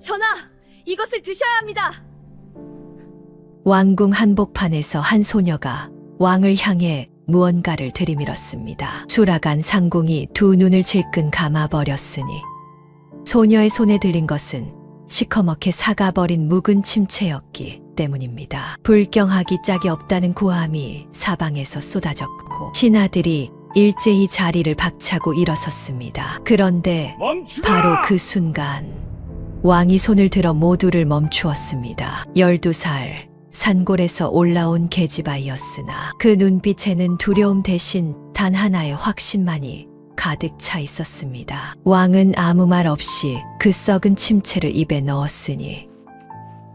전하, 이것을 드셔야 합니다. 왕궁 한복판에서 한 소녀가 왕을 향해 무언가를 들이밀었습니다. 수라간 상궁이 두 눈을 질끈 감아버렸으니 소녀의 손에 들린 것은 시커멓게 사가버린 묵은 침체였기 때문입니다. 불경하기 짝이 없다는 고함이 사방에서 쏟아졌고 신하들이 일제히 자리를 박차고 일어섰습니다. 그런데 멈추라! 바로 그 순간 왕이 손을 들어 모두를 멈추었습니다. 12살 산골에서 올라온 계집아이였으나 그 눈빛에는 두려움 대신 단 하나의 확신만이 가득 차 있었습니다. 왕은 아무 말 없이 그 썩은 침체를 입에 넣었으니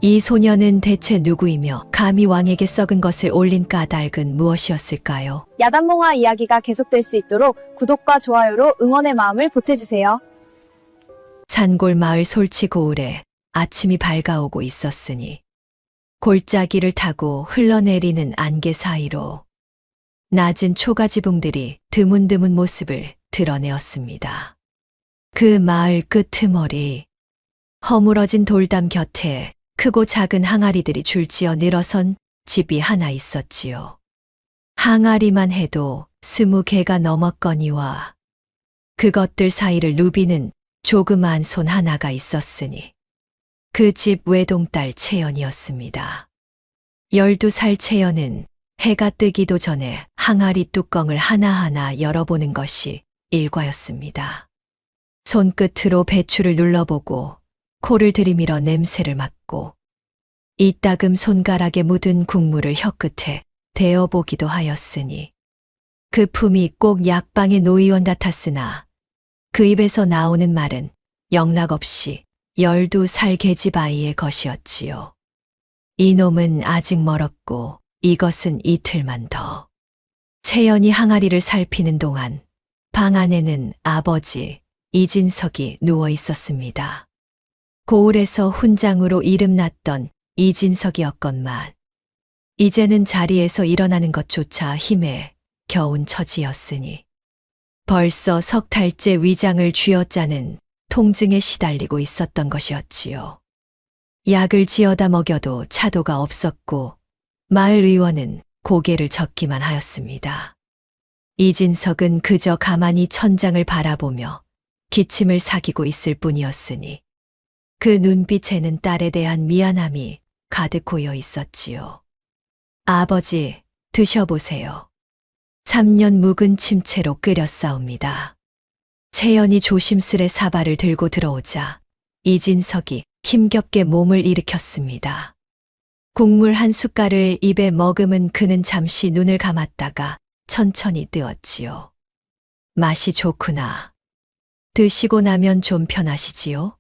이 소녀는 대체 누구이며 감히 왕에게 썩은 것을 올린 까닭은 무엇이었을까요? 야단몽화 이야기가 계속될 수 있도록 구독과 좋아요로 응원의 마음을 보태주세요. 산골 마을 솔치고을에 아침이 밝아오고 있었으니 골짜기를 타고 흘러내리는 안개 사이로 낮은 초가지붕들이 드문드문 모습을 드러내었습니다. 그 마을 끄트머리 허물어진 돌담 곁에 크고 작은 항아리들이 줄지어 늘어선 집이 하나 있었지요. 항아리만 해도 20개가 넘었거니와 그것들 사이를 누비는 조그마한 손 하나가 있었으니 그 집 외동딸 채연이었습니다. 12살 채연은 해가 뜨기도 전에 항아리 뚜껑을 하나하나 열어보는 것이 일과였습니다. 손끝으로 배추를 눌러보고 코를 들이밀어 냄새를 맡고 이따금 손가락에 묻은 국물을 혀끝에 대어보기도 하였으니 그 품이 꼭 약방의 노의원 같았으나 그 입에서 나오는 말은 영락없이 12살 계집아이의 것이었지요. 이놈은 아직 멀었고 이것은 이틀만 더. 채연이 항아리를 살피는 동안 방 안에는 아버지 이진석이 누워 있었습니다. 고을에서 훈장으로 이름났던 이진석이었건만 이제는 자리에서 일어나는 것조차 힘에 겨운 처지였으니 벌써 석 달째 위장을 쥐어짜는 통증에 시달리고 있었던 것이었지요. 약을 지어다 먹여도 차도가 없었고 마을 의원은 고개를 젓기만 하였습니다. 이진석은 그저 가만히 천장을 바라보며 기침을 사귀고 있을 뿐이었으니 그 눈빛에는 딸에 대한 미안함이 가득 고여 있었지요. 아버지, 드셔보세요. 3년 묵은 침체로 끓였사옵니다. 채연이 조심스레 사발을 들고 들어오자 이진석이 힘겹게 몸을 일으켰습니다. 국물 한 숟갈을 입에 머금은 그는 잠시 눈을 감았다가 천천히 뜨었지요. 맛이 좋구나. 드시고 나면 좀 편하시지요?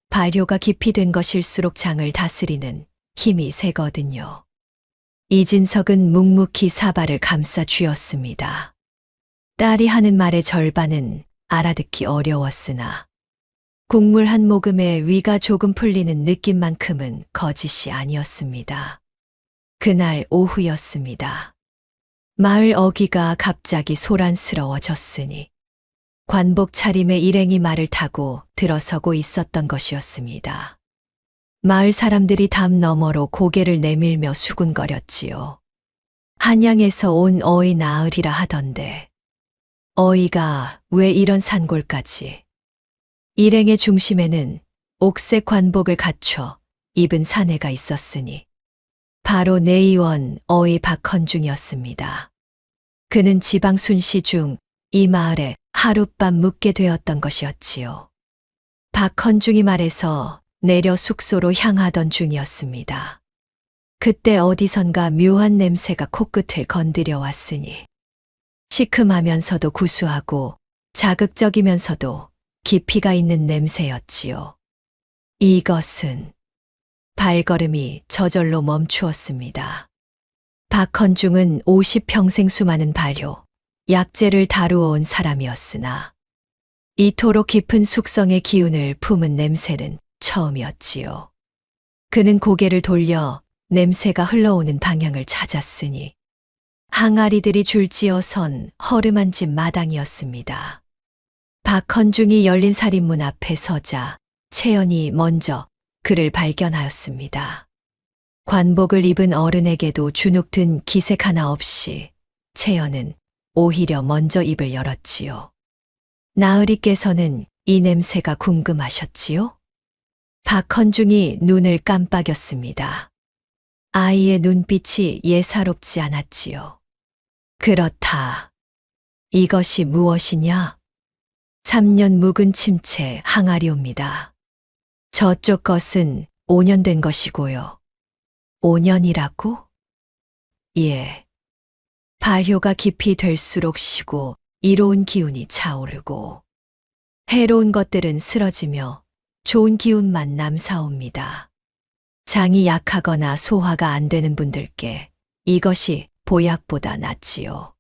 발효가 깊이 된 것일수록 장을 다스리는 힘이 세거든요. 이진석은 묵묵히 사발을 감싸 쥐었습니다. 딸이 하는 말의 절반은 알아듣기 어려웠으나 국물 한 모금에 위가 조금 풀리는 느낌만큼은 거짓이 아니었습니다. 그날 오후였습니다. 마을 어귀가 갑자기 소란스러워졌으니 관복 차림의 일행이 말을 타고 들어서고 있었던 것이었습니다. 마을 사람들이 담 너머로 고개를 내밀며 수군거렸지요. 한양에서 온 어이 나으리라 하던데 어이가 왜 이런 산골까지. 일행의 중심에는 옥색 관복을 갖춰 입은 사내가 있었으니 바로 내의원 어이 박헌중이었습니다. 그는 지방 순시 중 이 마을에 하룻밤 묵게 되었던 것이었지요. 박헌중이 말해서 내려 숙소로 향하던 중이었습니다. 그때 어디선가 묘한 냄새가 코끝을 건드려 왔으니 시큼하면서도 구수하고 자극적이면서도 깊이가 있는 냄새였지요. 이것은 발걸음이 저절로 멈추었습니다. 박헌중은 50평생 수많은 발효, 약재를 다루어 온 사람이었으나 이토록 깊은 숙성의 기운을 품은 냄새는 처음이었지요. 그는 고개를 돌려 냄새가 흘러오는 방향을 찾았으니 항아리들이 줄지어 선 허름한 집 마당이었습니다. 박헌중이 열린 살인문 앞에 서자 채연이 먼저 그를 발견하였습니다. 관복을 입은 어른에게도 주눅 든 기색 하나 없이 채연은 오히려 먼저 입을 열었지요. 나으리께서는 이 냄새가 궁금하셨지요? 박헌중이 눈을 깜빡였습니다. 아이의 눈빛이 예사롭지 않았지요. 그렇다. 이것이 무엇이냐? 3년 묵은 침체 항아리옵니다. 저쪽 것은 5년 된 것이고요. 5년이라고? 예. 발효가 깊이 될수록 시고 이로운 기운이 차오르고 해로운 것들은 쓰러지며 좋은 기운만 남사옵니다. 장이 약하거나 소화가 안 되는 분들께 이것이 보약보다 낫지요.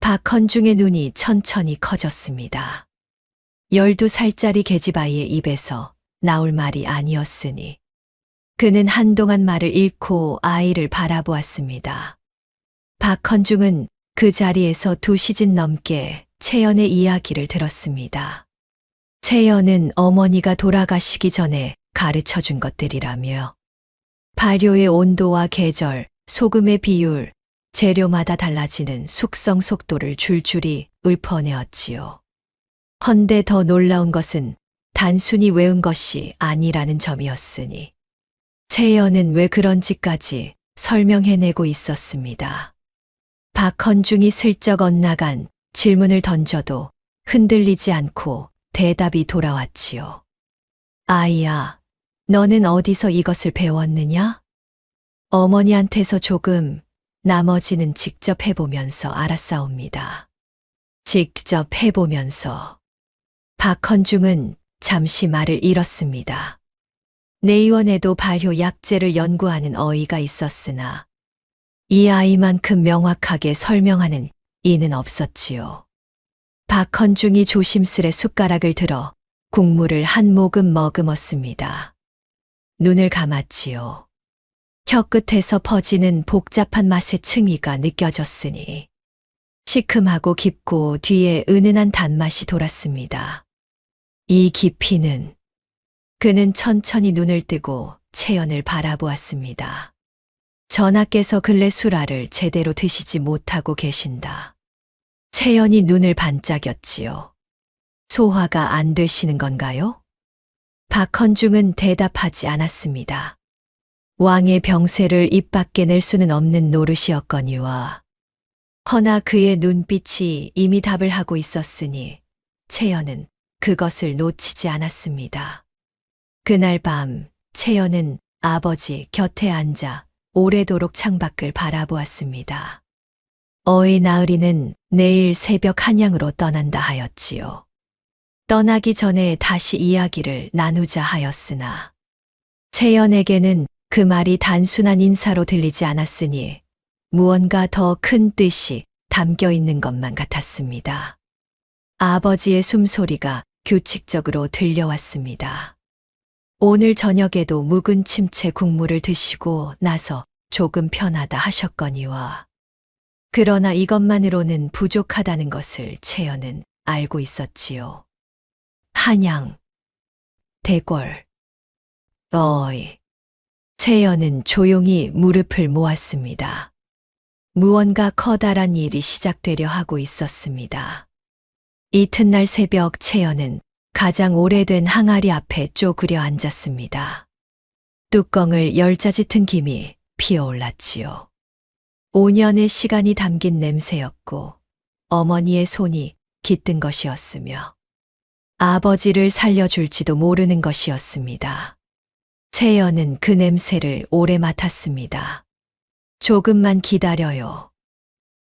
박헌중의 눈이 천천히 커졌습니다. 12살짜리 계집아이의 입에서 나올 말이 아니었으니 그는 한동안 말을 잃고 아이를 바라보았습니다. 박헌중은 그 자리에서 2시즌 넘게 채연의 이야기를 들었습니다. 채연은 어머니가 돌아가시기 전에 가르쳐 준 것들이라며 발효의 온도와 계절, 소금의 비율, 재료마다 달라지는 숙성 속도를 줄줄이 읊어내었지요. 헌데 더 놀라운 것은 단순히 외운 것이 아니라는 점이었으니 채연은 왜 그런지까지 설명해내고 있었습니다. 박헌중이 슬쩍 엇나간 질문을 던져도 흔들리지 않고 대답이 돌아왔지요. 아이야, 너는 어디서 이것을 배웠느냐? 어머니한테서 조금, 나머지는 직접 해보면서 알았사옵니다. 직접 해보면서. 박헌중은 잠시 말을 잃었습니다. 내의원에도 발효 약재를 연구하는 어이가 있었으나 이 아이만큼 명확하게 설명하는 이는 없었지요. 박헌중이 조심스레 숟가락을 들어 국물을 한 모금 머금었습니다. 눈을 감았지요. 혀끝에서 퍼지는 복잡한 맛의 층위가 느껴졌으니 시큼하고 깊고 뒤에 은은한 단맛이 돌았습니다. 이 깊이는 그는 천천히 눈을 뜨고 채연을 바라보았습니다. 전하께서 근래 술화를 제대로 드시지 못하고 계신다. 채연이 눈을 반짝였지요. 소화가 안 되시는 건가요? 박헌중은 대답하지 않았습니다. 왕의 병세를 입 밖에 낼 수는 없는 노릇이었거니와 허나 그의 눈빛이 이미 답을 하고 있었으니 채연은 그것을 놓치지 않았습니다. 그날 밤 채연은 아버지 곁에 앉아 오래도록 창밖을 바라보았습니다. 어이 나으리는 내일 새벽 한양으로 떠난다 하였지요. 떠나기 전에 다시 이야기를 나누자 하였으나 채연에게는 그 말이 단순한 인사로 들리지 않았으니 무언가 더 큰 뜻이 담겨 있는 것만 같았습니다. 아버지의 숨소리가 규칙적으로 들려왔습니다. 오늘 저녁에도 묵은 침체 국물을 드시고 나서 조금 편하다 하셨거니와 그러나 이것만으로는 부족하다는 것을 채연은 알고 있었지요. 한양, 대궐, 어이. 채연은 조용히 무릎을 모았습니다. 무언가 커다란 일이 시작되려 하고 있었습니다. 이튿날 새벽 채연은 가장 오래된 항아리 앞에 쪼그려 앉았습니다. 뚜껑을 열자 짙은 김이 피어올랐지요. 5년의 시간이 담긴 냄새였고 어머니의 손이 깃든 것이었으며 아버지를 살려줄지도 모르는 것이었습니다. 채연은 그 냄새를 오래 맡았습니다. 조금만 기다려요.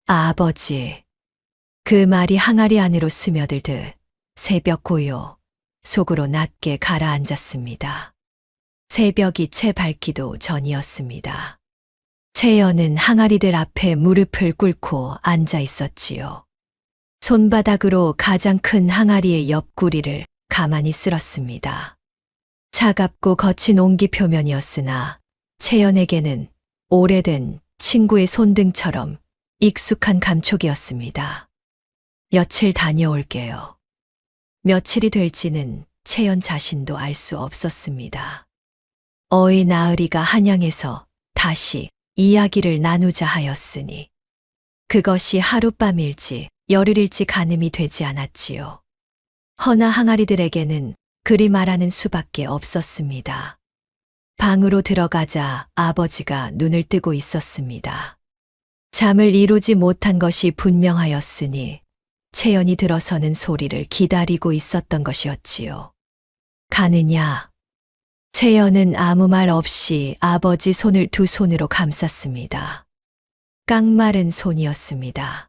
아버지. 그 말이 항아리 안으로 스며들듯 새벽 고요, 속으로 낮게 가라앉았습니다. 새벽이 채 밝기도 전이었습니다. 채연은 항아리들 앞에 무릎을 꿇고 앉아 있었지요. 손바닥으로 가장 큰 항아리의 옆구리를 가만히 쓸었습니다. 차갑고 거친 옹기 표면이었으나 채연에게는 오래된 친구의 손등처럼 익숙한 감촉이었습니다. 며칠 다녀올게요. 며칠이 될지는 채연 자신도 알 수 없었습니다. 어이 나으리가 한양에서 다시 이야기를 나누자 하였으니 그것이 하룻밤일지 열흘일지 가늠이 되지 않았지요. 허나 항아리들에게는 그리 말하는 수밖에 없었습니다. 방으로 들어가자 아버지가 눈을 뜨고 있었습니다. 잠을 이루지 못한 것이 분명하였으니 채연이 들어서는 소리를 기다리고 있었던 것이었지요. 가느냐? 채연은 아무 말 없이 아버지 손을 두 손으로 감쌌습니다. 깡마른 손이었습니다.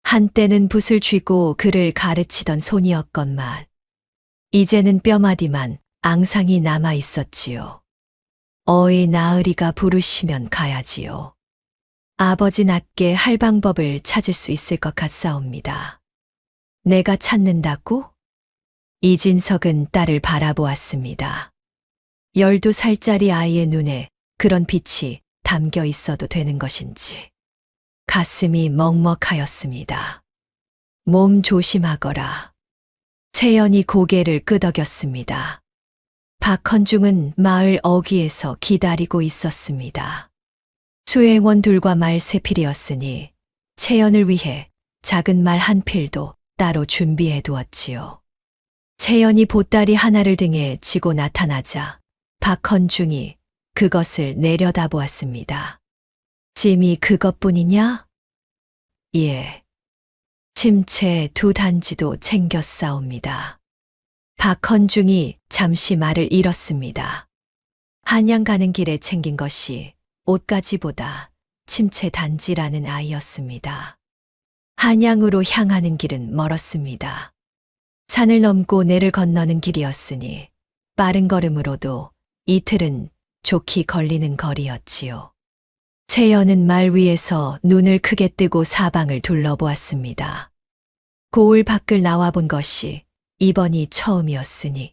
한때는 붓을 쥐고 글을 가르치던 손이었건만 이제는 뼈마디만 앙상이 남아 있었지요. 어이 나으리가 부르시면 가야지요. 아버지 낮게 할 방법을 찾을 수 있을 것 같사옵니다. 내가 찾는다고? 이진석은 딸을 바라보았습니다. 12살짜리 아이의 눈에 그런 빛이 담겨 있어도 되는 것인지 가슴이 먹먹하였습니다. 몸 조심하거라. 채연이 고개를 끄덕였습니다. 박헌중은 마을 어귀에서 기다리고 있었습니다. 수행원 둘과 말세필이었으니 채연을 위해 작은 말 한 필도 따로 준비해 두었지요. 채연이 보따리 하나를 등에 지고 나타나자 박헌중이 그것을 내려다보았습니다. 짐이 그것뿐이냐? 예. 침체 2단지도 챙겼사옵니다. 박헌중이 잠시 말을 잃었습니다. 한양 가는 길에 챙긴 것이 옷가지보다 침체 단지라는 아이였습니다. 한양으로 향하는 길은 멀었습니다. 산을 넘고 내를 건너는 길이었으니 빠른 걸음으로도 이틀은 좋게 걸리는 거리였지요. 채연은 말 위에서 눈을 크게 뜨고 사방을 둘러보았습니다. 고을 밖을 나와본 것이 이번이 처음이었으니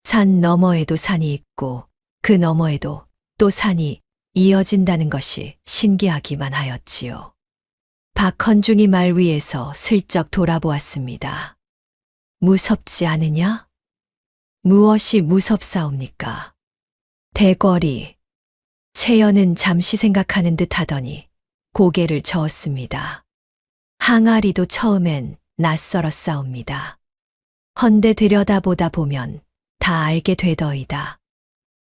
산 너머에도 산이 있고 그 너머에도 또 산이 이어진다는 것이 신기하기만 하였지요. 박헌중이 말 위에서 슬쩍 돌아보았습니다. 무섭지 않으냐? 무엇이 무섭사옵니까? 대궐이. 채연은 잠시 생각하는 듯 하더니 고개를 저었습니다. 항아리도 처음엔 낯설었사옵니다. 헌데 들여다보다 보면 다 알게 되더이다.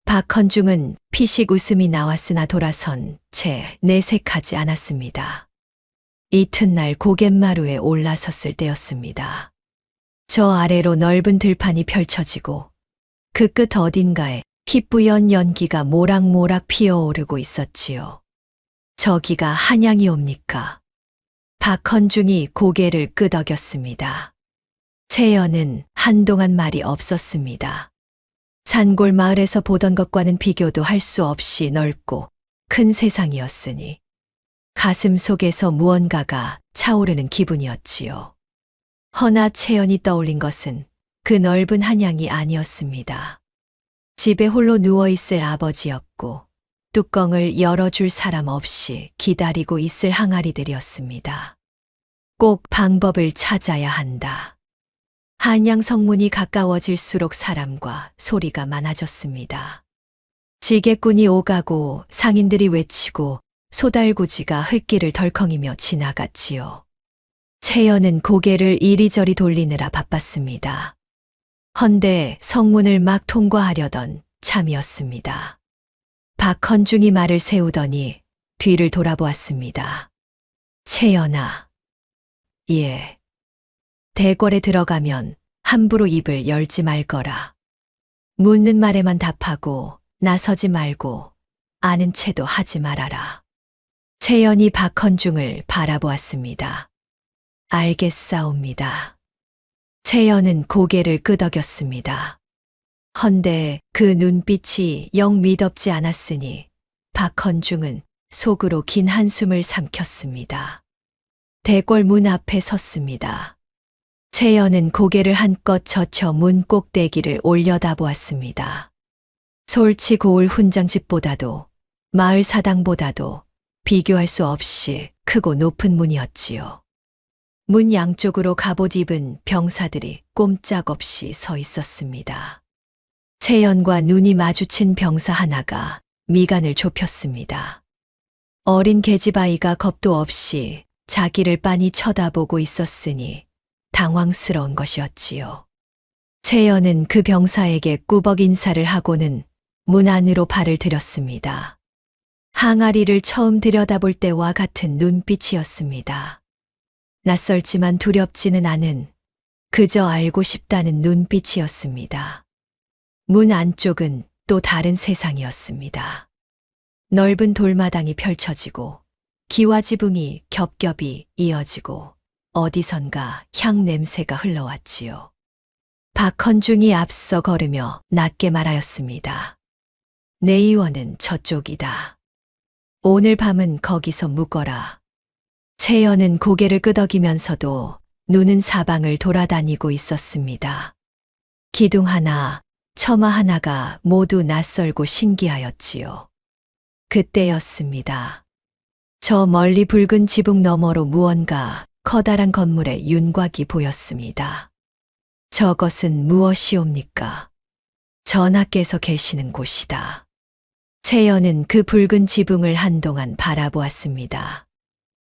박헌중은 피식 웃음이 나왔으나 돌아선 채 내색하지 않았습니다. 이튿날 고갯마루에 올라섰을 때였습니다. 저 아래로 넓은 들판이 펼쳐지고 그 끝 어딘가에 희뿌연 연기가 모락모락 피어오르고 있었지요. 저기가 한양이옵니까? 박헌중이 고개를 끄덕였습니다. 채연은 한동안 말이 없었습니다. 산골 마을에서 보던 것과는 비교도 할 수 없이 넓고 큰 세상이었으니 가슴 속에서 무언가가 차오르는 기분이었지요. 허나 채연이 떠올린 것은 그 넓은 한양이 아니었습니다. 집에 홀로 누워있을 아버지였고 뚜껑을 열어줄 사람 없이 기다리고 있을 항아리들이었습니다. 꼭 방법을 찾아야 한다. 한양 성문이 가까워질수록 사람과 소리가 많아졌습니다. 지게꾼이 오가고 상인들이 외치고 소달구지가 흙길을 덜컹이며 지나갔지요. 채연은 고개를 이리저리 돌리느라 바빴습니다. 헌데 성문을 막 통과하려던 참이었습니다. 박헌중이 말을 세우더니 뒤를 돌아보았습니다. 채연아. 예. 대궐에 들어가면 함부로 입을 열지 말거라. 묻는 말에만 답하고 나서지 말고 아는 체도 하지 말아라. 채연이 박헌중을 바라보았습니다. 알겠사옵니다. 채연은 고개를 끄덕였습니다. 헌데 그 눈빛이 영 미덥지 않았으니 박헌중은 속으로 긴 한숨을 삼켰습니다. 대궐 문 앞에 섰습니다. 채연은 고개를 한껏 젖혀 문 꼭대기를 올려다보았습니다. 솔치 고을 훈장집보다도 마을 사당보다도 비교할 수 없이 크고 높은 문이었지요. 문 양쪽으로 갑옷 입은 병사들이 꼼짝없이 서 있었습니다. 채연과 눈이 마주친 병사 하나가 미간을 좁혔습니다. 어린 계집아이가 겁도 없이 자기를 빤히 쳐다보고 있었으니 당황스러운 것이었지요. 채연은 그 병사에게 꾸벅 인사를 하고는 문 안으로 발을 들였습니다. 항아리를 처음 들여다볼 때와 같은 눈빛이었습니다. 낯설지만 두렵지는 않은, 그저 알고 싶다는 눈빛이었습니다. 문 안쪽은 또 다른 세상이었습니다. 넓은 돌마당이 펼쳐지고 기와 지붕이 겹겹이 이어지고 어디선가 향 냄새가 흘러왔지요. 박헌중이 앞서 걸으며 낮게 말하였습니다. 내 의원은 저쪽이다. 오늘 밤은 거기서 묵어라. 채연은 고개를 끄덕이면서도 눈은 사방을 돌아다니고 있었습니다. 기둥 하나, 처마 하나가 모두 낯설고 신기하였지요. 그때였습니다. 저 멀리 붉은 지붕 너머로 무언가 커다란 건물의 윤곽이 보였습니다. 저것은 무엇이옵니까? 전하께서 계시는 곳이다. 채연은 그 붉은 지붕을 한동안 바라보았습니다.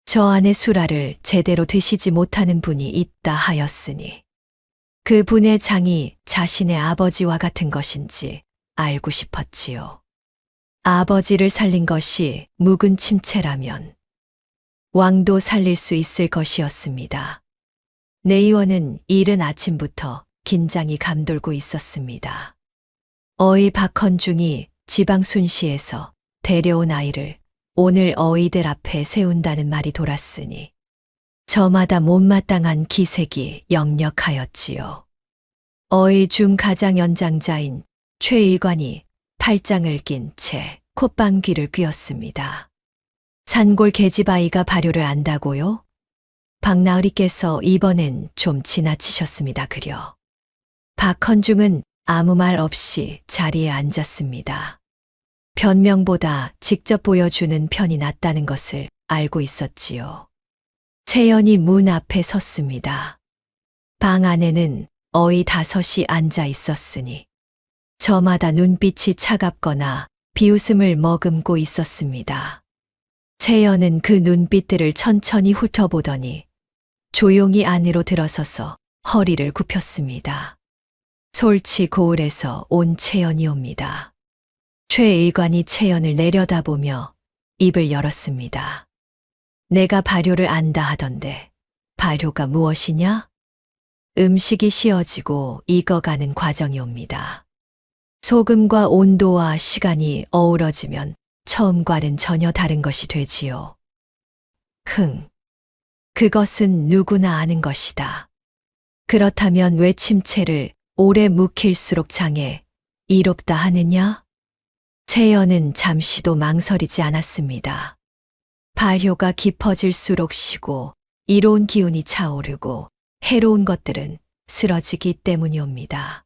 저 안에 수라를 제대로 드시지 못하는 분이 있다 하였으니 그 분의 장이 자신의 아버지와 같은 것인지 알고 싶었지요. 아버지를 살린 것이 묵은 침체라면 왕도 살릴 수 있을 것이었습니다. 내의원은 이른 아침부터 긴장이 감돌고 있었습니다. 어이 박헌중이 지방 순시에서 데려온 아이를 오늘 어이들 앞에 세운다는 말이 돌았으니 저마다 못마땅한 기색이 역력하였지요. 어이 중 가장 연장자인 최 의관이 팔짱을 낀 채 콧방귀를 뀌었습니다. 산골 계집아이가 발효를 안다고요? 박나으리께서 이번엔 좀 지나치셨습니다 그려. 박헌중은 아무 말 없이 자리에 앉았습니다. 변명보다 직접 보여주는 편이 낫다는 것을 알고 있었지요. 채연이 문 앞에 섰습니다. 방 안에는 어이 5이 앉아 있었으니 저마다 눈빛이 차갑거나 비웃음을 머금고 있었습니다. 채연은 그 눈빛들을 천천히 훑어보더니 조용히 안으로 들어서서 허리를 굽혔습니다. 솔치 고을에서 온 채연이옵니다. 최 의관이 채연을 내려다보며 입을 열었습니다. 내가 발효를 안다 하던데 발효가 무엇이냐? 음식이 씌어지고 익어가는 과정이옵니다. 소금과 온도와 시간이 어우러지면 처음과는 전혀 다른 것이 되지요. 그것은 누구나 아는 것이다. 그렇다면 왜 침체를 오래 묵힐수록 장에 이롭다 하느냐? 채연은 잠시도 망설이지 않았습니다. 발효가 깊어질수록 시고 이로운 기운이 차오르고 해로운 것들은 쓰러지기 때문이옵니다.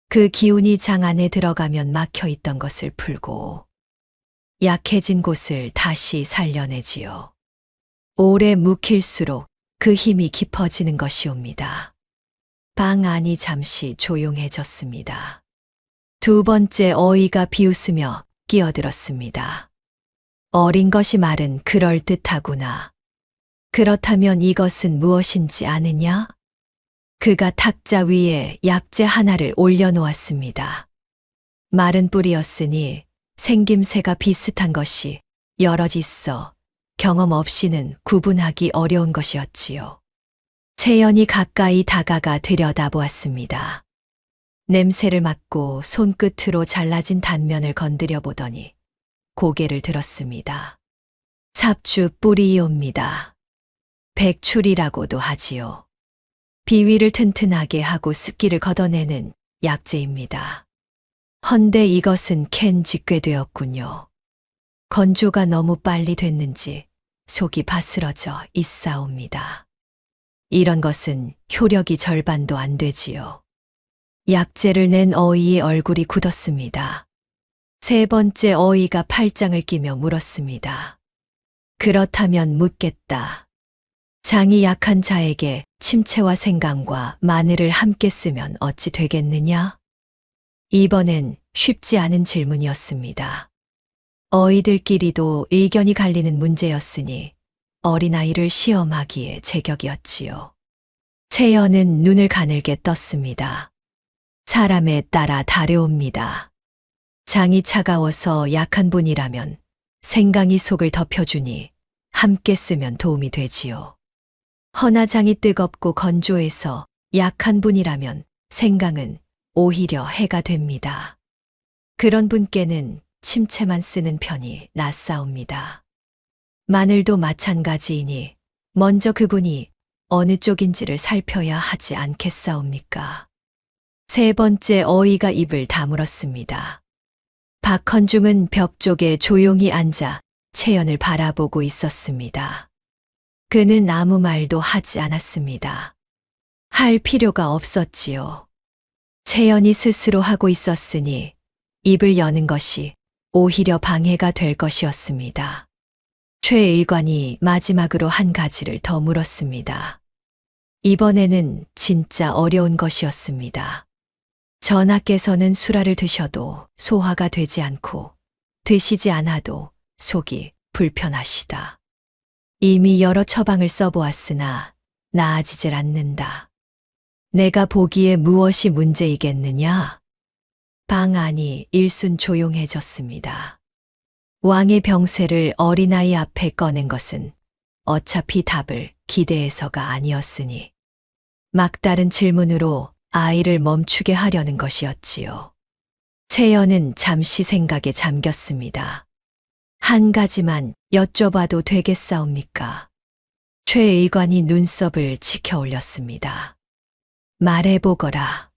그 기운이 장 안에 들어가면 막혀 있던 것을 풀고 약해진 곳을 다시 살려내지요. 오래 묵힐수록 그 힘이 깊어지는 것이옵니다. 방 안이 잠시 조용해졌습니다. 두 번째 어이가 비웃으며 끼어들었습니다. 어린 것이 말은 그럴듯하구나. 그렇다면 이것은 무엇인지 아느냐? 그가 탁자 위에 약재 하나를 올려놓았습니다. 마른 뿌리였으니 생김새가 비슷한 것이 여럿 있어 경험 없이는 구분하기 어려운 것이었지요. 채연이 가까이 다가가 들여다보았습니다. 냄새를 맡고 손끝으로 잘라진 단면을 건드려 보더니 고개를 들었습니다. 삽주 뿌리이옵니다. 백출이라고도 하지요. 비위를 튼튼하게 하고 습기를 걷어내는 약재입니다. 헌데 이것은 캔 지 꽤 되었군요. 건조가 너무 빨리 됐는지 속이 바스러져 있사옵니다. 이런 것은 효력이 절반도 안 되지요. 약재를 낸 어이의 얼굴이 굳었습니다. 세 번째 어이가 팔짱을 끼며 물었습니다. 그렇다면 묻겠다. 장이 약한 자에게 침체와 생강과 마늘을 함께 쓰면 어찌 되겠느냐? 이번엔 쉽지 않은 질문이었습니다. 어이들끼리도 의견이 갈리는 문제였으니 어린아이를 시험하기에 제격이었지요. 채연은 눈을 가늘게 떴습니다. 사람에 따라 다려옵니다. 장이 차가워서 약한 분이라면 생강이 속을 덮여주니 함께 쓰면 도움이 되지요. 허나 장이 뜨겁고 건조해서 약한 분이라면 생강은 오히려 해가 됩니다. 그런 분께는 침체만 쓰는 편이 낫사옵니다. 마늘도 마찬가지이니 먼저 그분이 어느 쪽인지를 살펴야 하지 않겠사옵니까? 세 번째 어이가 입을 다물었습니다. 박헌중은 벽 쪽에 조용히 앉아 채연을 바라보고 있었습니다. 그는 아무 말도 하지 않았습니다. 할 필요가 없었지요. 채연이 스스로 하고 있었으니 입을 여는 것이 오히려 방해가 될 것이었습니다. 최 의관이 마지막으로 한 가지를 더 물었습니다. 이번에는 진짜 어려운 것이었습니다. 전하께서는 수라를 드셔도 소화가 되지 않고 드시지 않아도 속이 불편하시다. 이미 여러 처방을 써보았으나 나아지질 않는다. 내가 보기에 무엇이 문제이겠느냐? 방 안이 일순 조용해졌습니다. 왕의 병세를 어린아이 앞에 꺼낸 것은 어차피 답을 기대해서가 아니었으니 막다른 질문으로 아이를 멈추게 하려는 것이었지요. 채연은 잠시 생각에 잠겼습니다. 한 가지만 여쭤봐도 되겠사옵니까? 최 의관이 눈썹을 치켜 올렸습니다. 말해보거라.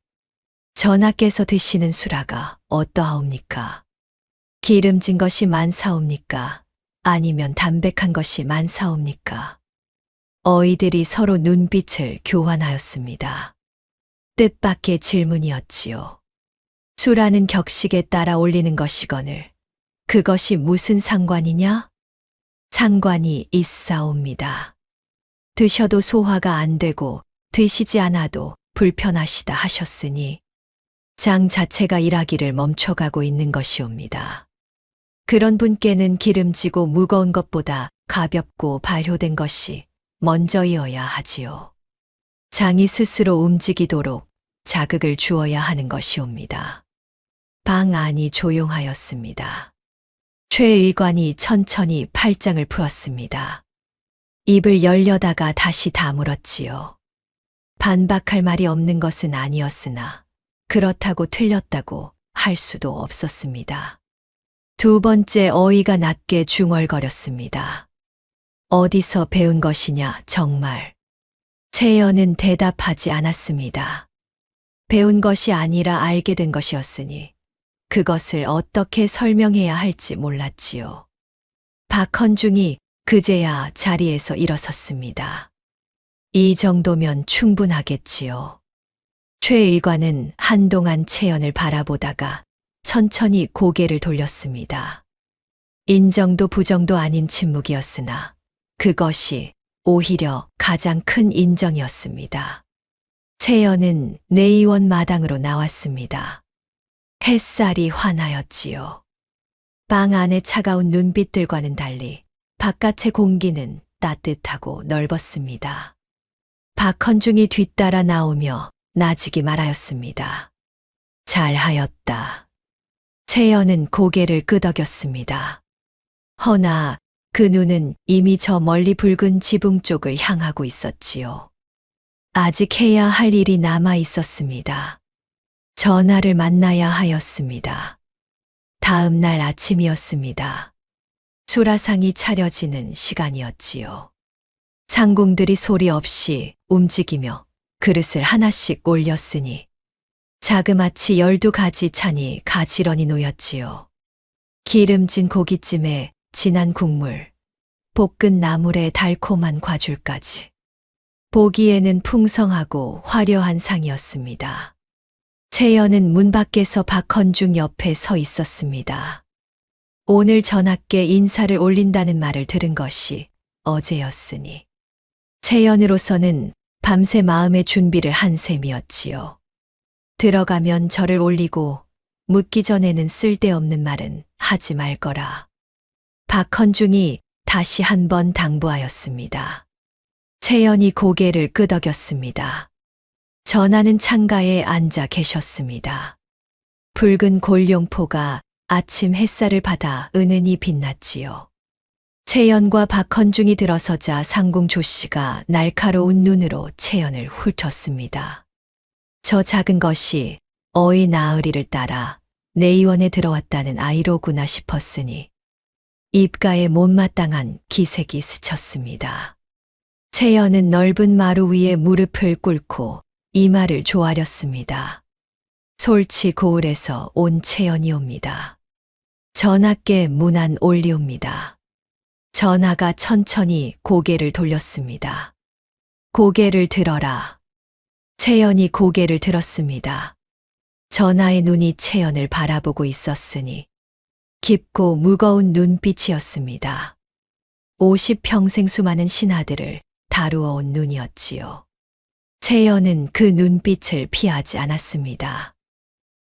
전하께서 드시는 수라가 어떠하옵니까? 기름진 것이 많사옵니까? 아니면 담백한 것이 많사옵니까? 어이들이 서로 눈빛을 교환하였습니다. 뜻밖의 질문이었지요. 수라는 격식에 따라 올리는 것이거늘 그것이 무슨 상관이냐? 상관이 있사옵니다. 드셔도 소화가 안 되고 드시지 않아도 불편하시다 하셨으니 장 자체가 일하기를 멈춰가고 있는 것이옵니다. 그런 분께는 기름지고 무거운 것보다 가볍고 발효된 것이 먼저이어야 하지요. 장이 스스로 움직이도록 자극을 주어야 하는 것이옵니다. 방 안이 조용하였습니다. 최 의관이 천천히 팔짱을 풀었습니다. 입을 열려다가 다시 다물었지요. 반박할 말이 없는 것은 아니었으나 그렇다고 틀렸다고 할 수도 없었습니다. 두 번째 어이가 낮게 중얼거렸습니다. 어디서 배운 것이냐 정말. 채연은 대답하지 않았습니다. 배운 것이 아니라 알게 된 것이었으니 그것을 어떻게 설명해야 할지 몰랐지요. 박헌중이 그제야 자리에서 일어섰습니다. 이 정도면 충분하겠지요. 최 의관은 한동안 채연을 바라보다가 천천히 고개를 돌렸습니다. 인정도 부정도 아닌 침묵이었으나 그것이 오히려 가장 큰 인정이었습니다. 채연은 내의원 마당으로 나왔습니다. 햇살이 환하였지요. 방 안의 차가운 눈빛들과는 달리 바깥의 공기는 따뜻하고 넓었습니다. 박헌중이 뒤따라 나오며 나지기 말하였습니다. 잘하였다. 채연은 고개를 끄덕였습니다. 허나 그 눈은 이미 저 멀리 붉은 지붕 쪽을 향하고 있었지요. 아직 해야 할 일이 남아 있었습니다. 전하를 만나야 하였습니다. 다음 날 아침이었습니다. 수라상이 차려지는 시간이었지요. 상궁들이 소리 없이 움직이며 그릇을 하나씩 올렸으니 자그마치 12가지 찬이 가지런히 놓였지요. 기름진 고깃찜에 진한 국물, 볶은 나물에 달콤한 과줄까지. 보기에는 풍성하고 화려한 상이었습니다. 채연은 문 밖에서 박헌중 옆에 서 있었습니다. 오늘 전하께 인사를 올린다는 말을 들은 것이 어제였으니 채연으로서는 밤새 마음의 준비를 한 셈이었지요. 들어가면 절을 올리고 묻기 전에는 쓸데없는 말은 하지 말 거라. 박헌중이 다시 한 번 당부하였습니다. 채연이 고개를 끄덕였습니다. 전하는 창가에 앉아 계셨습니다. 붉은 골룡포가 아침 햇살을 받아 은은히 빛났지요. 채연과 박헌중이 들어서자 상궁 조씨가 날카로운 눈으로 채연을 훑었습니다. 저 작은 것이 어이 나으리를 따라 내의원에 들어왔다는 아이로구나 싶었으니 입가에 못마땅한 기색이 스쳤습니다. 채연은 넓은 마루 위에 무릎을 꿇고 이마를 조아렸습니다. 솔치 고을에서 온 채연이옵니다. 전하께 문안 올리옵니다. 전하가 천천히 고개를 돌렸습니다. 고개를 들어라. 채연이 고개를 들었습니다. 전하의 눈이 채연을 바라보고 있었으니 깊고 무거운 눈빛이었습니다. 50평생 수많은 신하들을 다루어 온 눈이었지요. 채연은 그 눈빛을 피하지 않았습니다.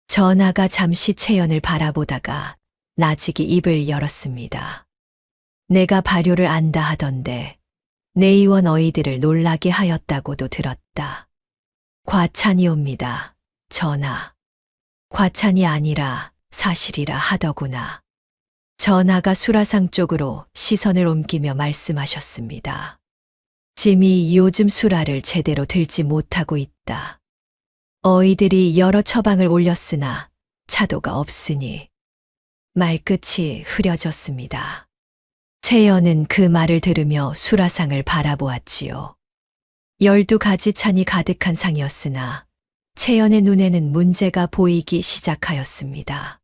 전하가 잠시 채연을 바라보다가 나직이 입을 열었습니다. 내가 발효를 안다 하던데 내의원 어이들을 놀라게 하였다고도 들었다. 과찬이옵니다, 전하. 과찬이 아니라 사실이라 하더구나. 전하가 수라상 쪽으로 시선을 옮기며 말씀하셨습니다. 짐이 요즘 수라를 제대로 들지 못하고 있다. 어이들이 여러 처방을 올렸으나 차도가 없으니 말끝이 흐려졌습니다. 채연은 그 말을 들으며 수라상을 바라보았지요. 12가지 찬이 가득한 상이었으나 채연의 눈에는 문제가 보이기 시작하였습니다.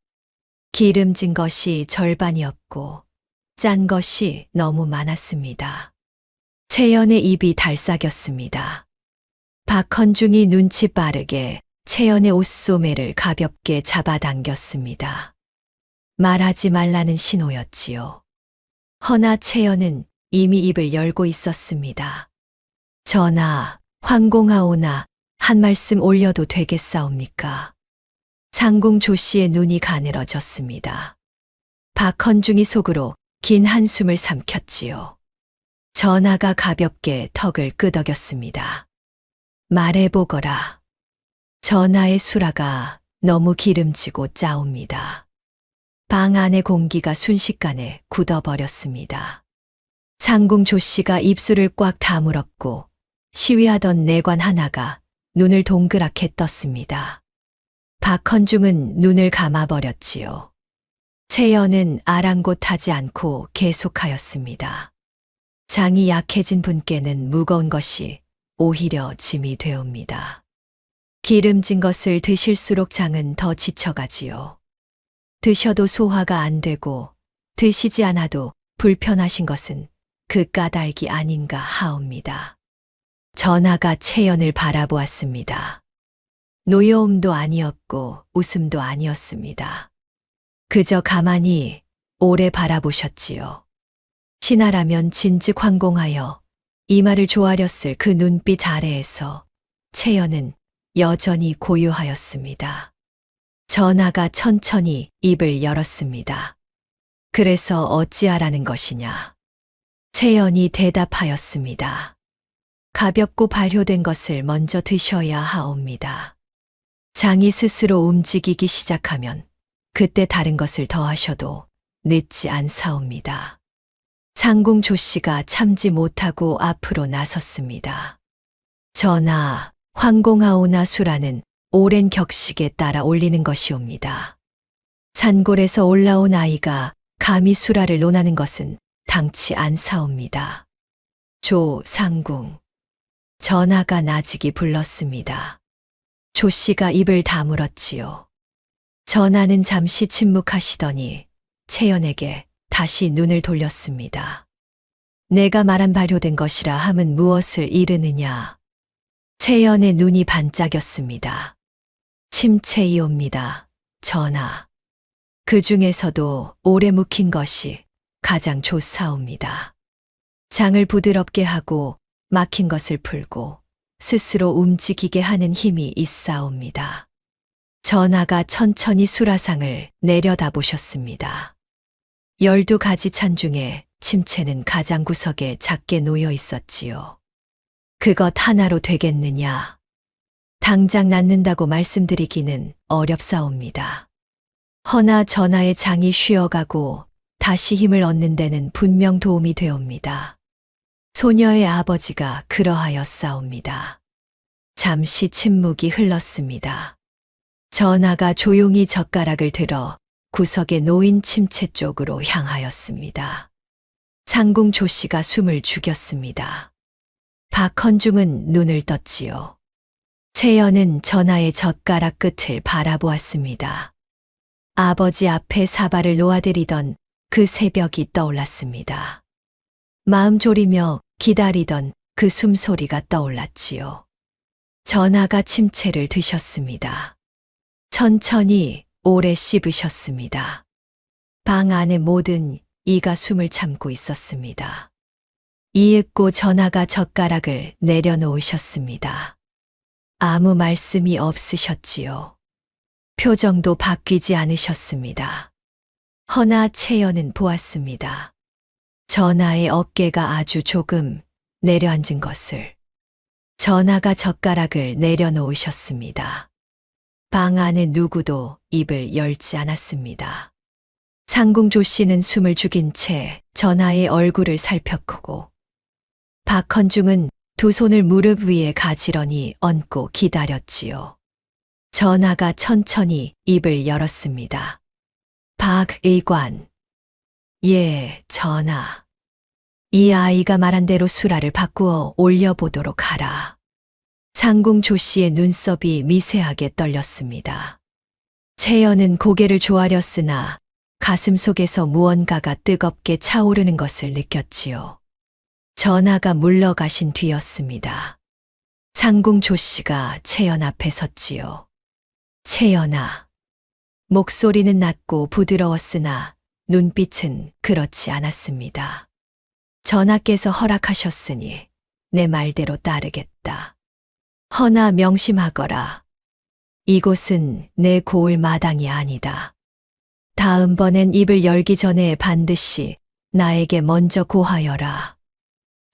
기름진 것이 절반이었고 짠 것이 너무 많았습니다. 채연의 입이 달싹였습니다. 박헌중이 눈치 빠르게 채연의 옷소매를 가볍게 잡아당겼습니다. 말하지 말라는 신호였지요. 허나 채연은 이미 입을 열고 있었습니다. 전하, 황공하오나 한 말씀 올려도 되겠사옵니까? 상궁 조씨의 눈이 가늘어졌습니다. 박헌중이 속으로 긴 한숨을 삼켰지요. 전하가 가볍게 턱을 끄덕였습니다. 말해보거라. 전하의 수라가 너무 기름지고 짜옵니다. 방 안의 공기가 순식간에 굳어버렸습니다. 상궁 조씨가 입술을 꽉 다물었고 시위하던 내관 하나가 눈을 동그랗게 떴습니다. 박헌중은 눈을 감아버렸지요. 채연은 아랑곳하지 않고 계속하였습니다. 장이 약해진 분께는 무거운 것이 오히려 짐이 되옵니다. 기름진 것을 드실수록 장은 더 지쳐가지요. 드셔도 소화가 안 되고 드시지 않아도 불편하신 것은 그 까닭이 아닌가 하옵니다. 전하가 채연을 바라보았습니다. 노여움도 아니었고 웃음도 아니었습니다. 그저 가만히 오래 바라보셨지요. 신하라면 진즉 황공하여 이마를 조아렸을 그 눈빛 아래에서 채연은 여전히 고요하였습니다. 전하가 천천히 입을 열었습니다. 그래서 어찌하라는 것이냐? 채연이 대답하였습니다. 가볍고 발효된 것을 먼저 드셔야 하옵니다. 장이 스스로 움직이기 시작하면 그때 다른 것을 더하셔도 늦지 않사옵니다. 상궁 조씨가 참지 못하고 앞으로 나섰습니다. 전하, 황공하오나 수라는 오랜 격식에 따라 올리는 것이옵니다. 산골에서 올라온 아이가 감히 수라를 논하는 것은 당치 않사옵니다. 조상궁. 전하가 나직이 불렀습니다. 조씨가 입을 다물었지요. 전하는 잠시 침묵하시더니 채연에게 다시 눈을 돌렸습니다. 내가 말한 발효된 것이라 함은 무엇을 이르느냐? 채연의 눈이 반짝였습니다. 침체이옵니다, 전하. 그 중에서도 오래 묵힌 것이 가장 좋사옵니다. 장을 부드럽게 하고 막힌 것을 풀고 스스로 움직이게 하는 힘이 있사옵니다. 전하가 천천히 수라상을 내려다 보셨습니다. 12가지 찬 중에 침체는 가장 구석에 작게 놓여 있었지요. 그것 하나로 되겠느냐? 당장 낫는다고 말씀드리기는 어렵사옵니다. 허나 전하의 장이 쉬어가고 다시 힘을 얻는 데는 분명 도움이 되옵니다. 소녀의 아버지가 그러하였사옵니다. 잠시 침묵이 흘렀습니다. 전하가 조용히 젓가락을 들어 구석에 놓인 침체 쪽으로 향하였습니다. 상궁 조씨가 숨을 죽였습니다. 박헌중은 눈을 떴지요. 채연은 전하의 젓가락 끝을 바라보았습니다. 아버지 앞에 사발을 놓아드리던 그 새벽이 떠올랐습니다. 마음 졸이며 기다리던 그 숨소리가 떠올랐지요. 전하가 침체를 드셨습니다. 천천히 오래 씹으셨습니다. 방 안의 모든 이가 숨을 참고 있었습니다. 이윽고 전하가 젓가락을 내려놓으셨습니다. 아무 말씀이 없으셨지요. 표정도 바뀌지 않으셨습니다. 허나 채연은 보았습니다. 전하의 어깨가 아주 조금 내려앉은 것을. 전하가 젓가락을 내려놓으셨습니다. 방 안에 누구도 입을 열지 않았습니다. 상궁조 씨는 숨을 죽인 채 전하의 얼굴을 살폈고 박헌중은 두 손을 무릎 위에 가지런히 얹고 기다렸지요. 전하가 천천히 입을 열었습니다. 박의관. 예, 전하. 이 아이가 말한 대로 수라를 바꾸어 올려보도록 하라. 상궁조 씨의 눈썹이 미세하게 떨렸습니다. 채연은 고개를 조아렸으나 가슴 속에서 무언가가 뜨겁게 차오르는 것을 느꼈지요. 전하가 물러가신 뒤였습니다. 상궁조 씨가 채연 앞에 섰지요. 채연아. 목소리는 낮고 부드러웠으나 눈빛은 그렇지 않았습니다. 전하께서 허락하셨으니 내 말대로 따르겠다. 허나 명심하거라. 이곳은 내 고을 마당이 아니다. 다음번엔 입을 열기 전에 반드시 나에게 먼저 고하여라.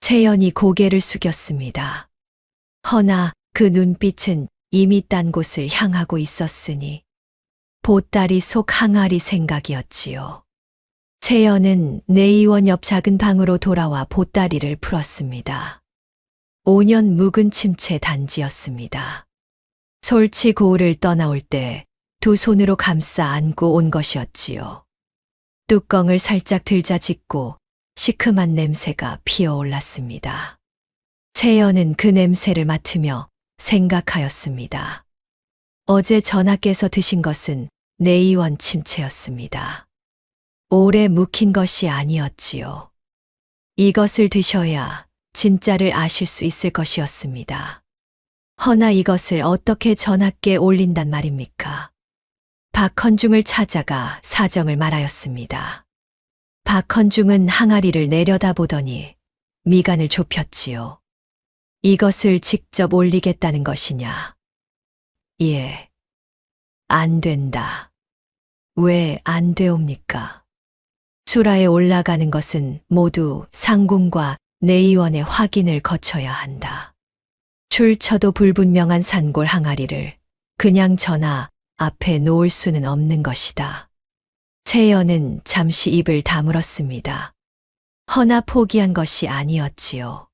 채연이 고개를 숙였습니다. 허나 그 눈빛은 이미 딴 곳을 향하고 있었으니 보따리 속 항아리 생각이었지요. 채연은 내의원 옆 작은 방으로 돌아와 보따리를 풀었습니다. 5년 묵은 침체 단지였습니다. 솔치 고을을 떠나올 때 두 손으로 감싸 안고 온 것이었지요. 뚜껑을 살짝 들자 짓고 시큼한 냄새가 피어올랐습니다. 채연은 그 냄새를 맡으며 생각하였습니다. 어제 전하께서 드신 것은 내의원 침체였습니다. 오래 묵힌 것이 아니었지요. 이것을 드셔야 진짜를 아실 수 있을 것이었습니다. 허나 이것을 어떻게 전하께 올린단 말입니까? 박헌중을 찾아가 사정을 말하였습니다. 박헌중은 항아리를 내려다보더니 미간을 좁혔지요. 이것을 직접 올리겠다는 것이냐? 예. 안 된다. 왜 안 되옵니까? 수라에 올라가는 것은 모두 상궁과 내의원의 확인을 거쳐야 한다. 출처도 불분명한 산골 항아리를 그냥 전하 앞에 놓을 수는 없는 것이다. 채연은 잠시 입을 다물었습니다. 허나 포기한 것이 아니었지요.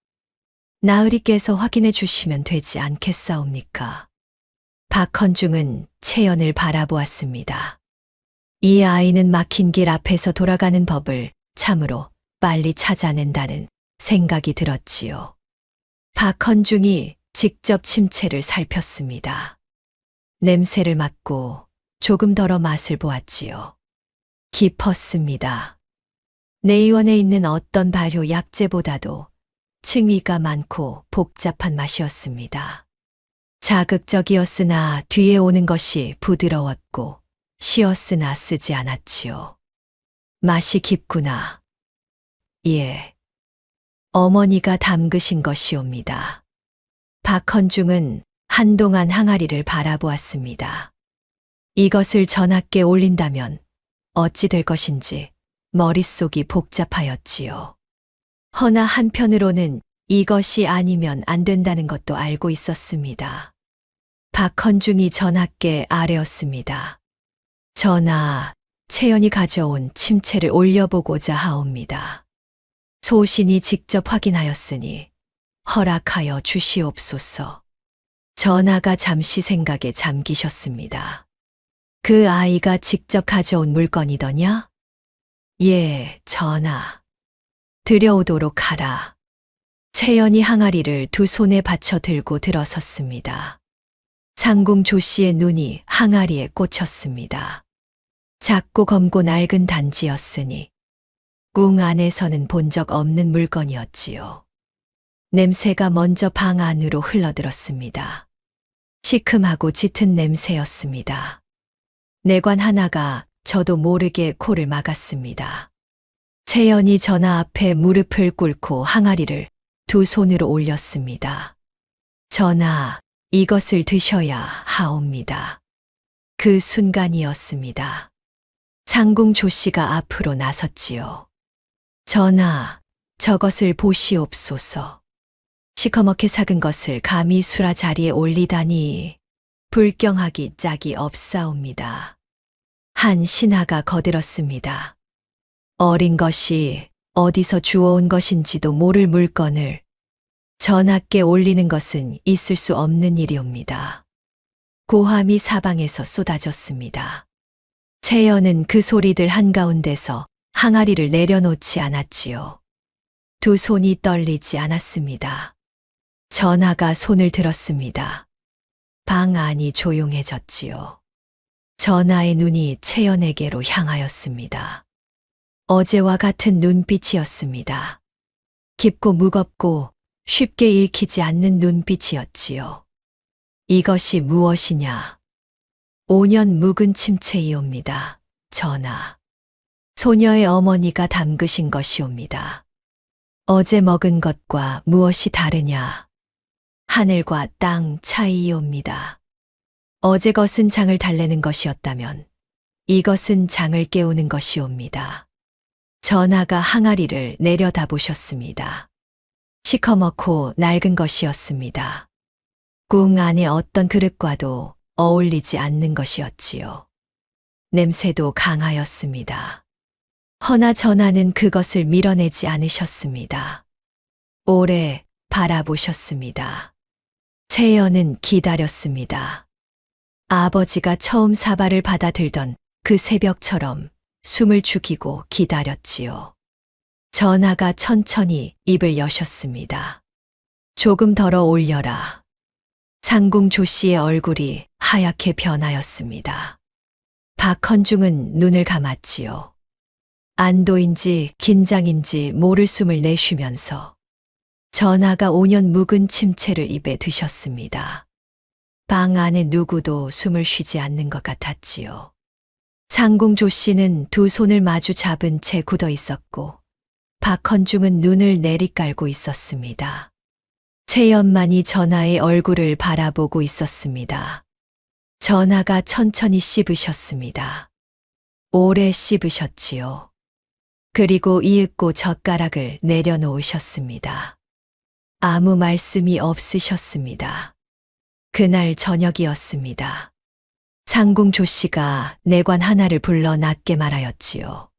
나으리께서 확인해 주시면 되지 않겠사옵니까? 박헌중은 채연을 바라보았습니다. 이 아이는 막힌 길 앞에서 돌아가는 법을 참으로 빨리 찾아낸다는 생각이 들었지요. 박헌중이 직접 침체를 살폈습니다. 냄새를 맡고 조금 덜어 맛을 보았지요. 깊었습니다. 내의원에 있는 어떤 발효 약재보다도 층위가 많고 복잡한 맛이었습니다. 자극적이었으나 뒤에 오는 것이 부드러웠고 쉬었으나 쓰지 않았지요. 맛이 깊구나. 예. 어머니가 담그신 것이옵니다. 박헌중은 한동안 항아리를 바라보았습니다. 이것을 전하께 올린다면 어찌 될 것인지 머릿속이 복잡하였지요. 허나 한편으로는 이것이 아니면 안 된다는 것도 알고 있었습니다. 박헌중이 전하께 아뢰었습니다. 전하, 채연이 가져온 침체를 올려보고자 하옵니다. 소신이 직접 확인하였으니 허락하여 주시옵소서. 전하가 잠시 생각에 잠기셨습니다. 그 아이가 직접 가져온 물건이더냐? 예, 전하. 들여오도록 하라. 채연이 항아리를 두 손에 받쳐 들고 들어섰습니다. 상궁 조씨의 눈이 항아리에 꽂혔습니다. 작고 검고 낡은 단지였으니 궁 안에서는 본 적 없는 물건이었지요. 냄새가 먼저 방 안으로 흘러들었습니다. 시큼하고 짙은 냄새였습니다. 내관 하나가 저도 모르게 코를 막았습니다. 채연이 전하 앞에 무릎을 꿇고 항아리를 두 손으로 올렸습니다. 전하, 이것을 드셔야 하옵니다. 그 순간이었습니다. 상궁 조씨가 앞으로 나섰지요. 전하, 저것을 보시옵소서. 시커멓게 삭은 것을 감히 수라 자리에 올리다니 불경하기 짝이 없사옵니다. 한 신하가 거들었습니다. 어린 것이 어디서 주워온 것인지도 모를 물건을 전하께 올리는 것은 있을 수 없는 일이옵니다. 고함이 사방에서 쏟아졌습니다. 채연은 그 소리들 한가운데서 항아리를 내려놓지 않았지요. 두 손이 떨리지 않았습니다. 전하가 손을 들었습니다. 방 안이 조용해졌지요. 전하의 눈이 채연에게로 향하였습니다. 어제와 같은 눈빛이었습니다. 깊고 무겁고 쉽게 읽히지 않는 눈빛이었지요. 이것이 무엇이냐? 5년 묵은 침체이옵니다. 전하. 소녀의 어머니가 담그신 것이옵니다. 어제 먹은 것과 무엇이 다르냐? 하늘과 땅 차이이옵니다. 어제 것은 장을 달래는 것이었다면 이것은 장을 깨우는 것이옵니다. 전하가 항아리를 내려다보셨습니다. 시커멓고 낡은 것이었습니다. 궁 안에 어떤 그릇과도 어울리지 않는 것이었지요. 냄새도 강하였습니다. 허나 전하는 그것을 밀어내지 않으셨습니다. 오래 바라보셨습니다. 채연은 기다렸습니다. 아버지가 처음 사발을 받아들던 그 새벽처럼 숨을 죽이고 기다렸지요. 전하가 천천히 입을 여셨습니다. 조금 덜어 올려라. 상궁 조씨의 얼굴이 하얗게 변하였습니다. 박헌중은 눈을 감았지요. 안도인지 긴장인지 모를 숨을 내쉬면서 전하가 5년 묵은 침체를 입에 드셨습니다. 방 안에 누구도 숨을 쉬지 않는 것 같았지요. 상궁 조씨는 두 손을 마주 잡은 채 굳어 있었고 박헌중은 눈을 내리깔고 있었습니다. 채연만이 전하의 얼굴을 바라보고 있었습니다. 전하가 천천히 씹으셨습니다. 오래 씹으셨지요. 그리고 이윽고 젓가락을 내려놓으셨습니다. 아무 말씀이 없으셨습니다. 그날 저녁이었습니다. 상궁 조씨가 내관 하나를 불러 낮게 말하였지요.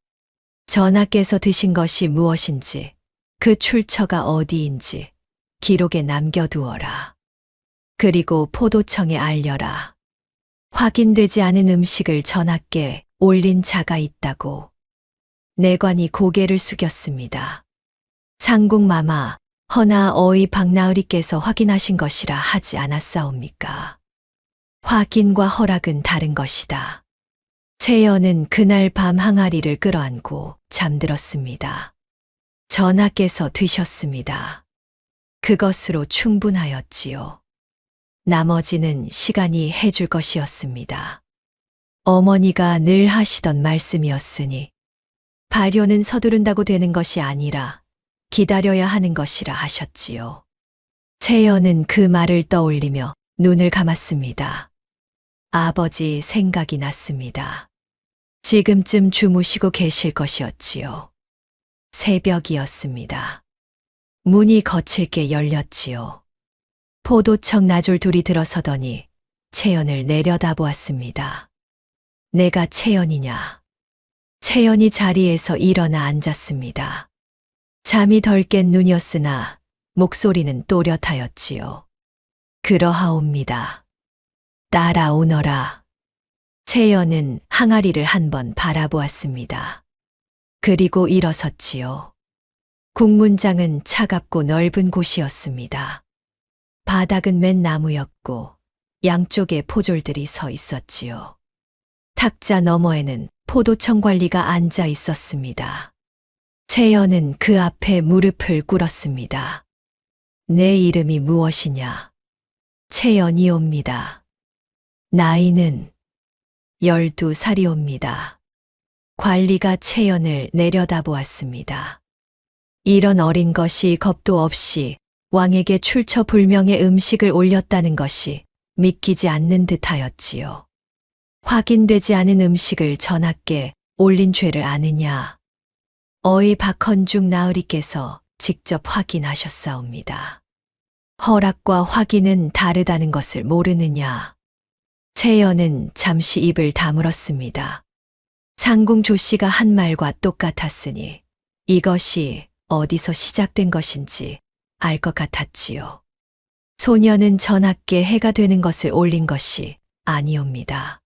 전하께서 드신 것이 무엇인지, 그 출처가 어디인지 기록에 남겨두어라. 그리고 포도청에 알려라. 확인되지 않은 음식을 전하께 올린 자가 있다고. 내관이 고개를 숙였습니다. 상궁마마, 허나 어이 박나으리께서 확인하신 것이라 하지 않았사옵니까? 확인과 허락은 다른 것이다. 채연은 그날 밤 항아리를 끌어안고 잠들었습니다. 전하께서 드셨습니다. 그것으로 충분하였지요. 나머지는 시간이 해줄 것이었습니다. 어머니가 늘 하시던 말씀이었으니 발효는 서두른다고 되는 것이 아니라 기다려야 하는 것이라 하셨지요. 채연은 그 말을 떠올리며 눈을 감았습니다. 아버지 생각이 났습니다. 지금쯤 주무시고 계실 것이었지요. 새벽이었습니다. 문이 거칠게 열렸지요. 포도청 나졸 둘이 들어서더니 채연을 내려다보았습니다. 내가 채연이냐? 채연이 자리에서 일어나 앉았습니다. 잠이 덜 깬 눈이었으나 목소리는 또렷하였지요. 그러하옵니다. 따라오너라. 채연은 항아리를 한번 바라보았습니다. 그리고 일어섰지요. 국문장은 차갑고 넓은 곳이었습니다. 바닥은 맨 나무였고 양쪽에 포졸들이 서 있었지요. 탁자 너머에는 포도청 관리가 앉아 있었습니다. 채연은 그 앞에 무릎을 꿇었습니다. 내 이름이 무엇이냐? 채연이옵니다. 나이는 12살이옵니다. 관리가 채연을 내려다보았습니다. 이런 어린 것이 겁도 없이 왕에게 출처불명의 음식을 올렸다는 것이 믿기지 않는 듯하였지요. 확인되지 않은 음식을 전하께 올린 죄를 아느냐? 어이 박헌중 나으리께서 직접 확인하셨사옵니다. 허락과 확인은 다르다는 것을 모르느냐? 채연은 잠시 입을 다물었습니다. 상궁 조씨가 한 말과 똑같았으니 이것이 어디서 시작된 것인지 알 것 같았지요. 소녀는 전하께 해가 되는 것을 올린 것이 아니옵니다.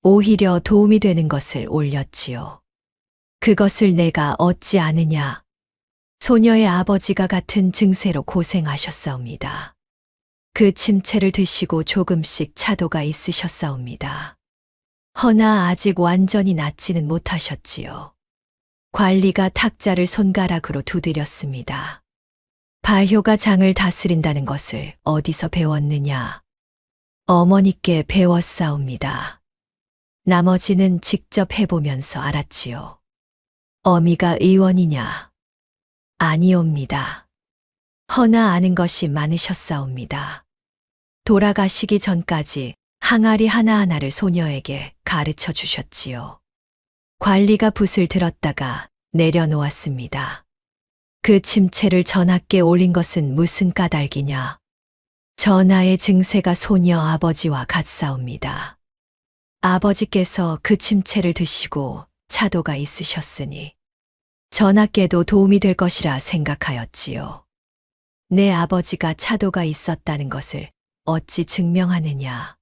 오히려 도움이 되는 것을 올렸지요. 그것을 내가 얻지 않으냐? 소녀의 아버지가 같은 증세로 고생하셨사옵니다. 그 침체를 드시고 조금씩 차도가 있으셨사옵니다. 허나 아직 완전히 낫지는 못하셨지요. 관리가 탁자를 손가락으로 두드렸습니다. 발효가 장을 다스린다는 것을 어디서 배웠느냐? 어머니께 배웠사옵니다. 나머지는 직접 해보면서 알았지요. 어미가 의원이냐? 아니옵니다. 허나 아는 것이 많으셨사옵니다. 돌아가시기 전까지 항아리 하나하나를 소녀에게 가르쳐 주셨지요. 관리가 붓을 들었다가 내려놓았습니다. 그 침체를 전하께 올린 것은 무슨 까닭이냐? 전하의 증세가 소녀 아버지와 같사옵니다. 아버지께서 그 침체를 드시고 차도가 있으셨으니 전하께도 도움이 될 것이라 생각하였지요. 내 아버지가 차도가 있었다는 것을 어찌 증명하느냐?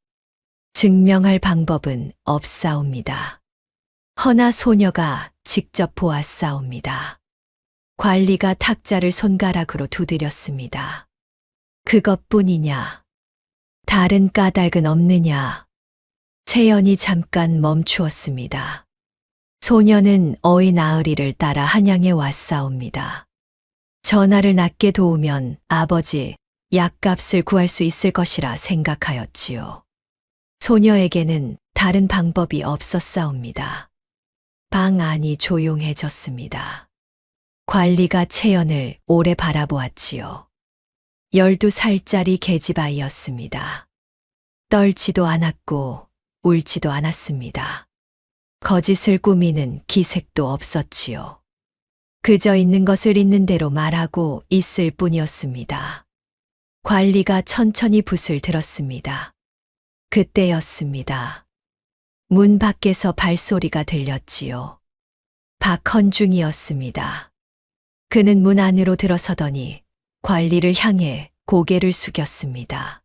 증명할 방법은 없사옵니다. 허나 소녀가 직접 보았사옵니다. 관리가 탁자를 손가락으로 두드렸습니다. 그것뿐이냐? 다른 까닭은 없느냐? 채연이 잠깐 멈추었습니다. 소녀는 어이 나으리를 따라 한양에 왔사옵니다. 전하를 낫게 도우면 아버지 약값을 구할 수 있을 것이라 생각하였지요. 소녀에게는 다른 방법이 없었사옵니다. 방 안이 조용해졌습니다. 관리가 채연을 오래 바라보았지요. 12살짜리 계집아이였습니다. 떨지도 않았고 울지도 않았습니다. 거짓을 꾸미는 기색도 없었지요. 그저 있는 것을 있는 대로 말하고 있을 뿐이었습니다. 관리가 천천히 붓을 들었습니다. 그때였습니다. 문 밖에서 발소리가 들렸지요. 박헌중이었습니다. 그는 문 안으로 들어서더니 관리를 향해 고개를 숙였습니다.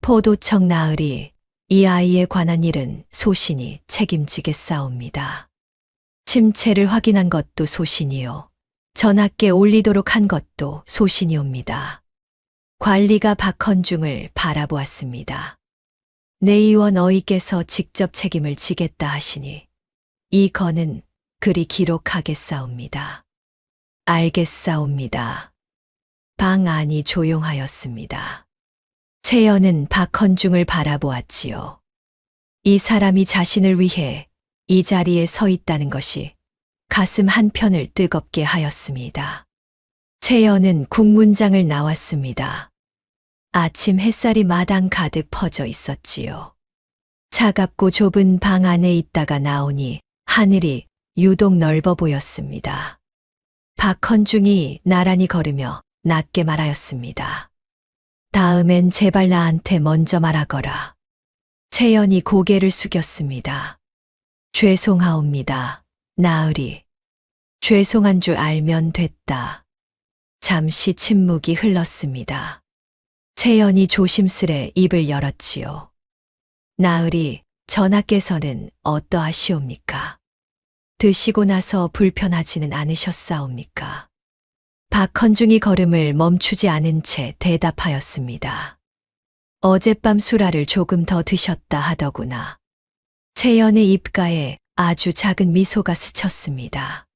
포도청 나으리, 이 아이에 관한 일은 소신이 책임지겠사옵니다. 침체를 확인한 것도 소신이요. 전하께 올리도록 한 것도 소신이옵니다. 관리가 박헌중을 바라보았습니다. 내의원 어이께서 직접 책임을 지겠다 하시니 이 건은 그리 기록하겠사옵니다. 알겠사옵니다. 방 안이 조용하였습니다. 채연은 박헌중을 바라보았지요. 이 사람이 자신을 위해 이 자리에 서 있다는 것이 가슴 한편을 뜨겁게 하였습니다. 채연은 국문장을 나왔습니다. 아침 햇살이 마당 가득 퍼져 있었지요. 차갑고 좁은 방 안에 있다가 나오니 하늘이 유독 넓어 보였습니다. 박헌중이 나란히 걸으며 낮게 말하였습니다. 다음엔 제발 나한테 먼저 말하거라. 채연이 고개를 숙였습니다. 죄송하옵니다. 나으리. 죄송한 줄 알면 됐다. 잠시 침묵이 흘렀습니다. 채연이 조심스레 입을 열었지요. 나으리, 전하께서는 어떠하시옵니까? 드시고 나서 불편하지는 않으셨사옵니까? 박헌중이 걸음을 멈추지 않은 채 대답하였습니다. 어젯밤 수라를 조금 더 드셨다 하더구나. 채연의 입가에 아주 작은 미소가 스쳤습니다.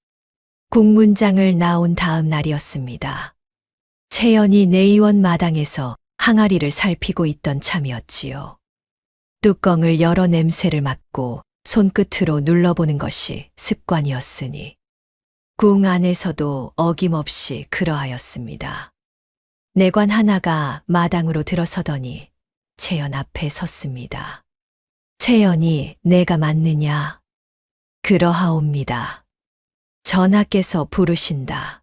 국문장을 나온 다음 날이었습니다. 채연이 내의원 마당에서 항아리를 살피고 있던 참이었지요. 뚜껑을 열어 냄새를 맡고 손끝으로 눌러보는 것이 습관이었으니 궁 안에서도 어김없이 그러하였습니다. 내관 하나가 마당으로 들어서더니 채연 앞에 섰습니다. 채연이 내가 맞느냐? 그러하옵니다. 전하께서 부르신다.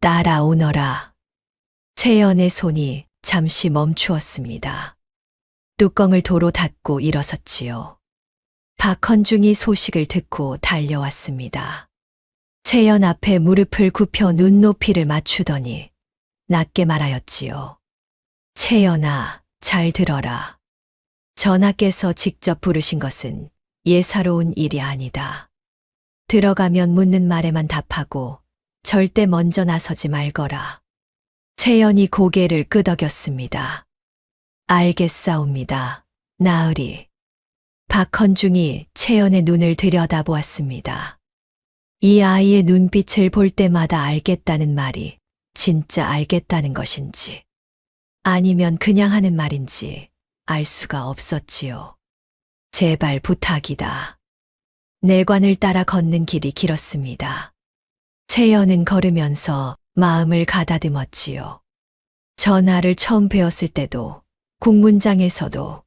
따라오너라. 채연의 손이 잠시 멈추었습니다. 뚜껑을 도로 닫고 일어섰지요. 박헌중이 소식을 듣고 달려왔습니다. 채연 앞에 무릎을 굽혀 눈높이를 맞추더니 낮게 말하였지요. 채연아, 잘 들어라. 전하께서 직접 부르신 것은 예사로운 일이 아니다. 들어가면 묻는 말에만 답하고 절대 먼저 나서지 말거라. 채연이 고개를 끄덕였습니다. 알겠사옵니다. 나으리. 박헌중이 채연의 눈을 들여다보았습니다. 이 아이의 눈빛을 볼 때마다 알겠다는 말이 진짜 알겠다는 것인지 아니면 그냥 하는 말인지 알 수가 없었지요. 제발 부탁이다. 내관을 따라 걷는 길이 길었습니다. 채연은 걸으면서 마음을 가다듬었지요. 전하를 처음 배웠을 때도 국문장에서도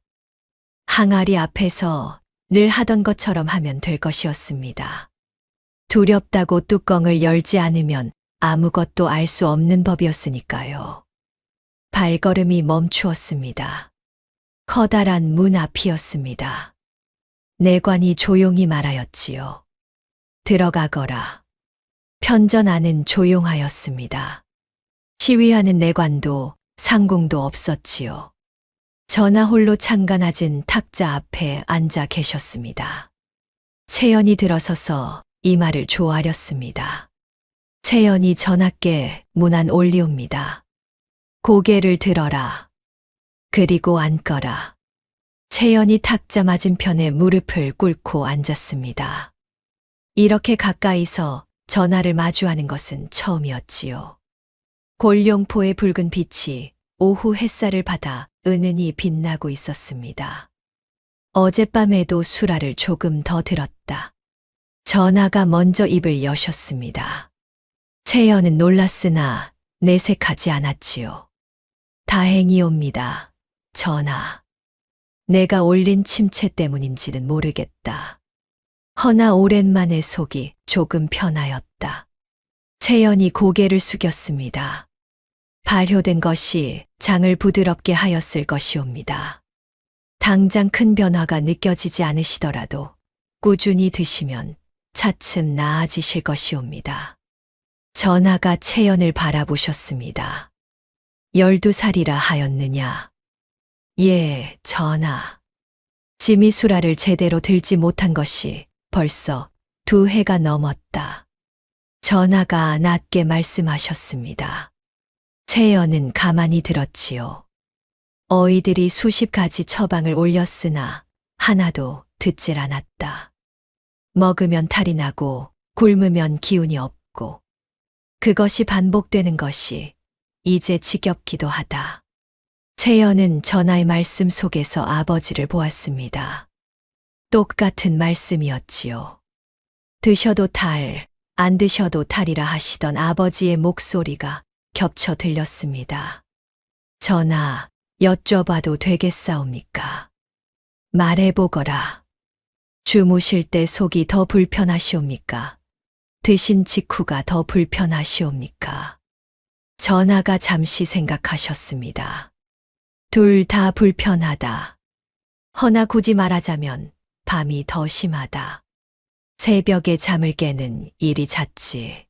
항아리 앞에서 늘 하던 것처럼 하면 될 것이었습니다. 두렵다고 뚜껑을 열지 않으면 아무것도 알 수 없는 법이었으니까요. 발걸음이 멈추었습니다. 커다란 문 앞이었습니다. 내관이 조용히 말하였지요. 들어가거라. 편전 안은 조용하였습니다. 시위하는 내관도 상궁도 없었지요. 전하 홀로 창가낮은 탁자 앞에 앉아 계셨습니다. 채연이 들어서서 이 말을 조아렸습니다. 채연이 전하께 문안 올리옵니다. 고개를 들어라. 그리고 앉거라. 채연이 탁자 맞은편에 무릎을 꿇고 앉았습니다. 이렇게 가까이서 전하를 마주하는 것은 처음이었지요. 골룡포의 붉은 빛이 오후 햇살을 받아 은은히 빛나고 있었습니다. 어젯밤에도 수라를 조금 더 들었다. 전하가 먼저 입을 여셨습니다. 채연은 놀랐으나 내색하지 않았지요. 다행이옵니다. 전하. 내가 올린 침체 때문인지는 모르겠다. 허나 오랜만에 속이 조금 편하였다. 채연이 고개를 숙였습니다. 발효된 것이 장을 부드럽게 하였을 것이옵니다. 당장 큰 변화가 느껴지지 않으시더라도 꾸준히 드시면 차츰 나아지실 것이옵니다. 전하가 채연을 바라보셨습니다. 12살이라 하였느냐? 예, 전하. 지미수라를 제대로 들지 못한 것이 벌써 2해가 넘었다. 전하가 낮게 말씀하셨습니다. 채연은 가만히 들었지요. 어이들이 수십 가지 처방을 올렸으나 하나도 듣질 않았다. 먹으면 탈이 나고 굶으면 기운이 없고 그것이 반복되는 것이 이제 지겹기도 하다. 채연은 전하의 말씀 속에서 아버지를 보았습니다. 똑같은 말씀이었지요. 드셔도 탈, 안 드셔도 탈이라 하시던 아버지의 목소리가 겹쳐 들렸습니다. 전하, 여쭤봐도 되겠사옵니까? 말해보거라. 주무실 때 속이 더 불편하시옵니까? 드신 직후가 더 불편하시옵니까? 전하가 잠시 생각하셨습니다. 둘 다 불편하다. 허나 굳이 말하자면 밤이 더 심하다. 새벽에 잠을 깨는 일이 잦지.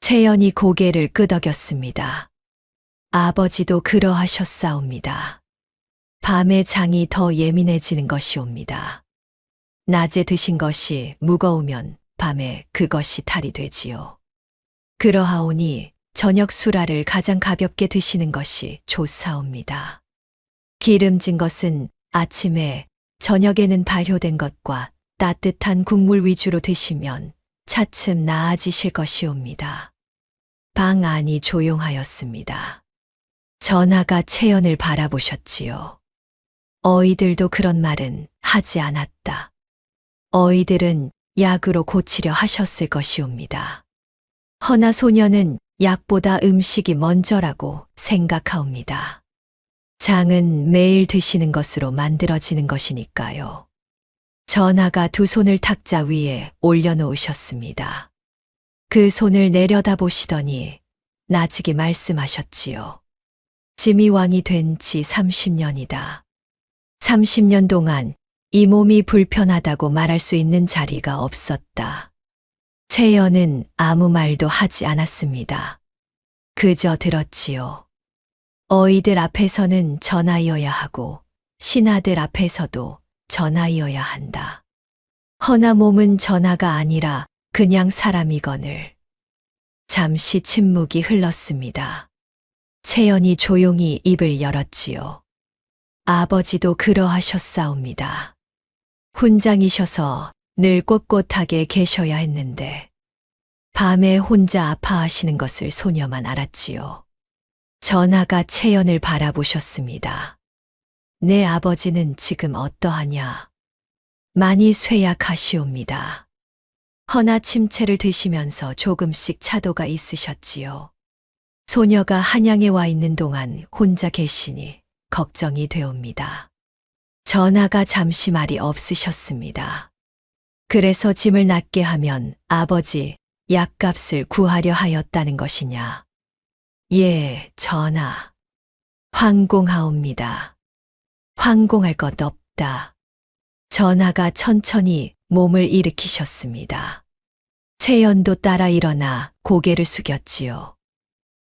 채연이 고개를 끄덕였습니다. 아버지도 그러하셨사옵니다. 밤에 장이 더 예민해지는 것이옵니다. 낮에 드신 것이 무거우면 밤에 그것이 탈이 되지요. 그러하오니 저녁 술알을 가장 가볍게 드시는 것이 좋사옵니다. 기름진 것은 아침에, 저녁에는 발효된 것과 따뜻한 국물 위주로 드시면 차츰 나아지실 것이옵니다. 방 안이 조용하였습니다. 전하가 채연을 바라보셨지요. 어이들도 그런 말은 하지 않았다. 어이들은 약으로 고치려 하셨을 것이옵니다. 허나 소녀는 약보다 음식이 먼저라고 생각하옵니다. 장은 매일 드시는 것으로 만들어지는 것이니까요. 전하가 두 손을 탁자 위에 올려놓으셨습니다. 그 손을 내려다보시더니 나직이 말씀하셨지요. 지미 왕이 된 지 30년이다. 30년 동안 이 몸이 불편하다고 말할 수 있는 자리가 없었다. 채연은 아무 말도 하지 않았습니다. 그저 들었지요. 어이들 앞에서는 전하여야 하고 신하들 앞에서도 전하여야 한다. 허나 몸은 전하가 아니라 그냥 사람이거늘. 잠시 침묵이 흘렀습니다. 채연이 조용히 입을 열었지요. 아버지도 그러하셨사옵니다. 훈장이셔서 늘 꼿꼿하게 계셔야 했는데 밤에 혼자 아파하시는 것을 소녀만 알았지요. 전하가 채연을 바라보셨습니다. 내 아버지는 지금 어떠하냐? 많이 쇠약하시옵니다. 허나 침체를 드시면서 조금씩 차도가 있으셨지요. 소녀가 한양에 와 있는 동안 혼자 계시니 걱정이 되옵니다. 전하가 잠시 말이 없으셨습니다. 그래서 짐을 낫게 하면 아버지 약값을 구하려 하였다는 것이냐? 예, 전하. 황공하옵니다. 황공할 것 없다. 전하가 천천히 몸을 일으키셨습니다. 채연도 따라 일어나 고개를 숙였지요.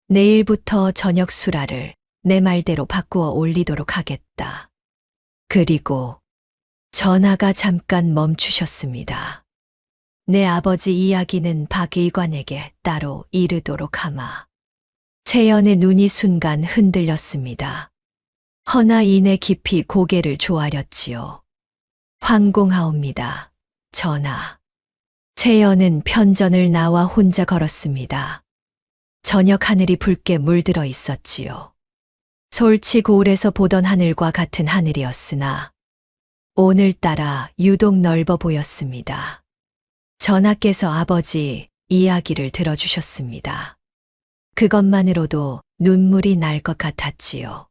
내일부터 저녁 술알을 내 말대로 바꾸어 올리도록 하겠다. 그리고 전하가 잠깐 멈추셨습니다. 내 아버지 이야기는 박 의관에게 따로 이르도록 하마. 채연의 눈이 순간 흔들렸습니다. 허나 이내 깊이 고개를 조아렸지요. 황공하옵니다. 전하. 채연은 편전을 나와 혼자 걸었습니다. 저녁 하늘이 붉게 물들어 있었지요. 솔치 고을에서 보던 하늘과 같은 하늘이었으나 오늘따라 유독 넓어 보였습니다. 전하께서 아버지 이야기를 들어주셨습니다. 그것만으로도 눈물이 날 것 같았지요.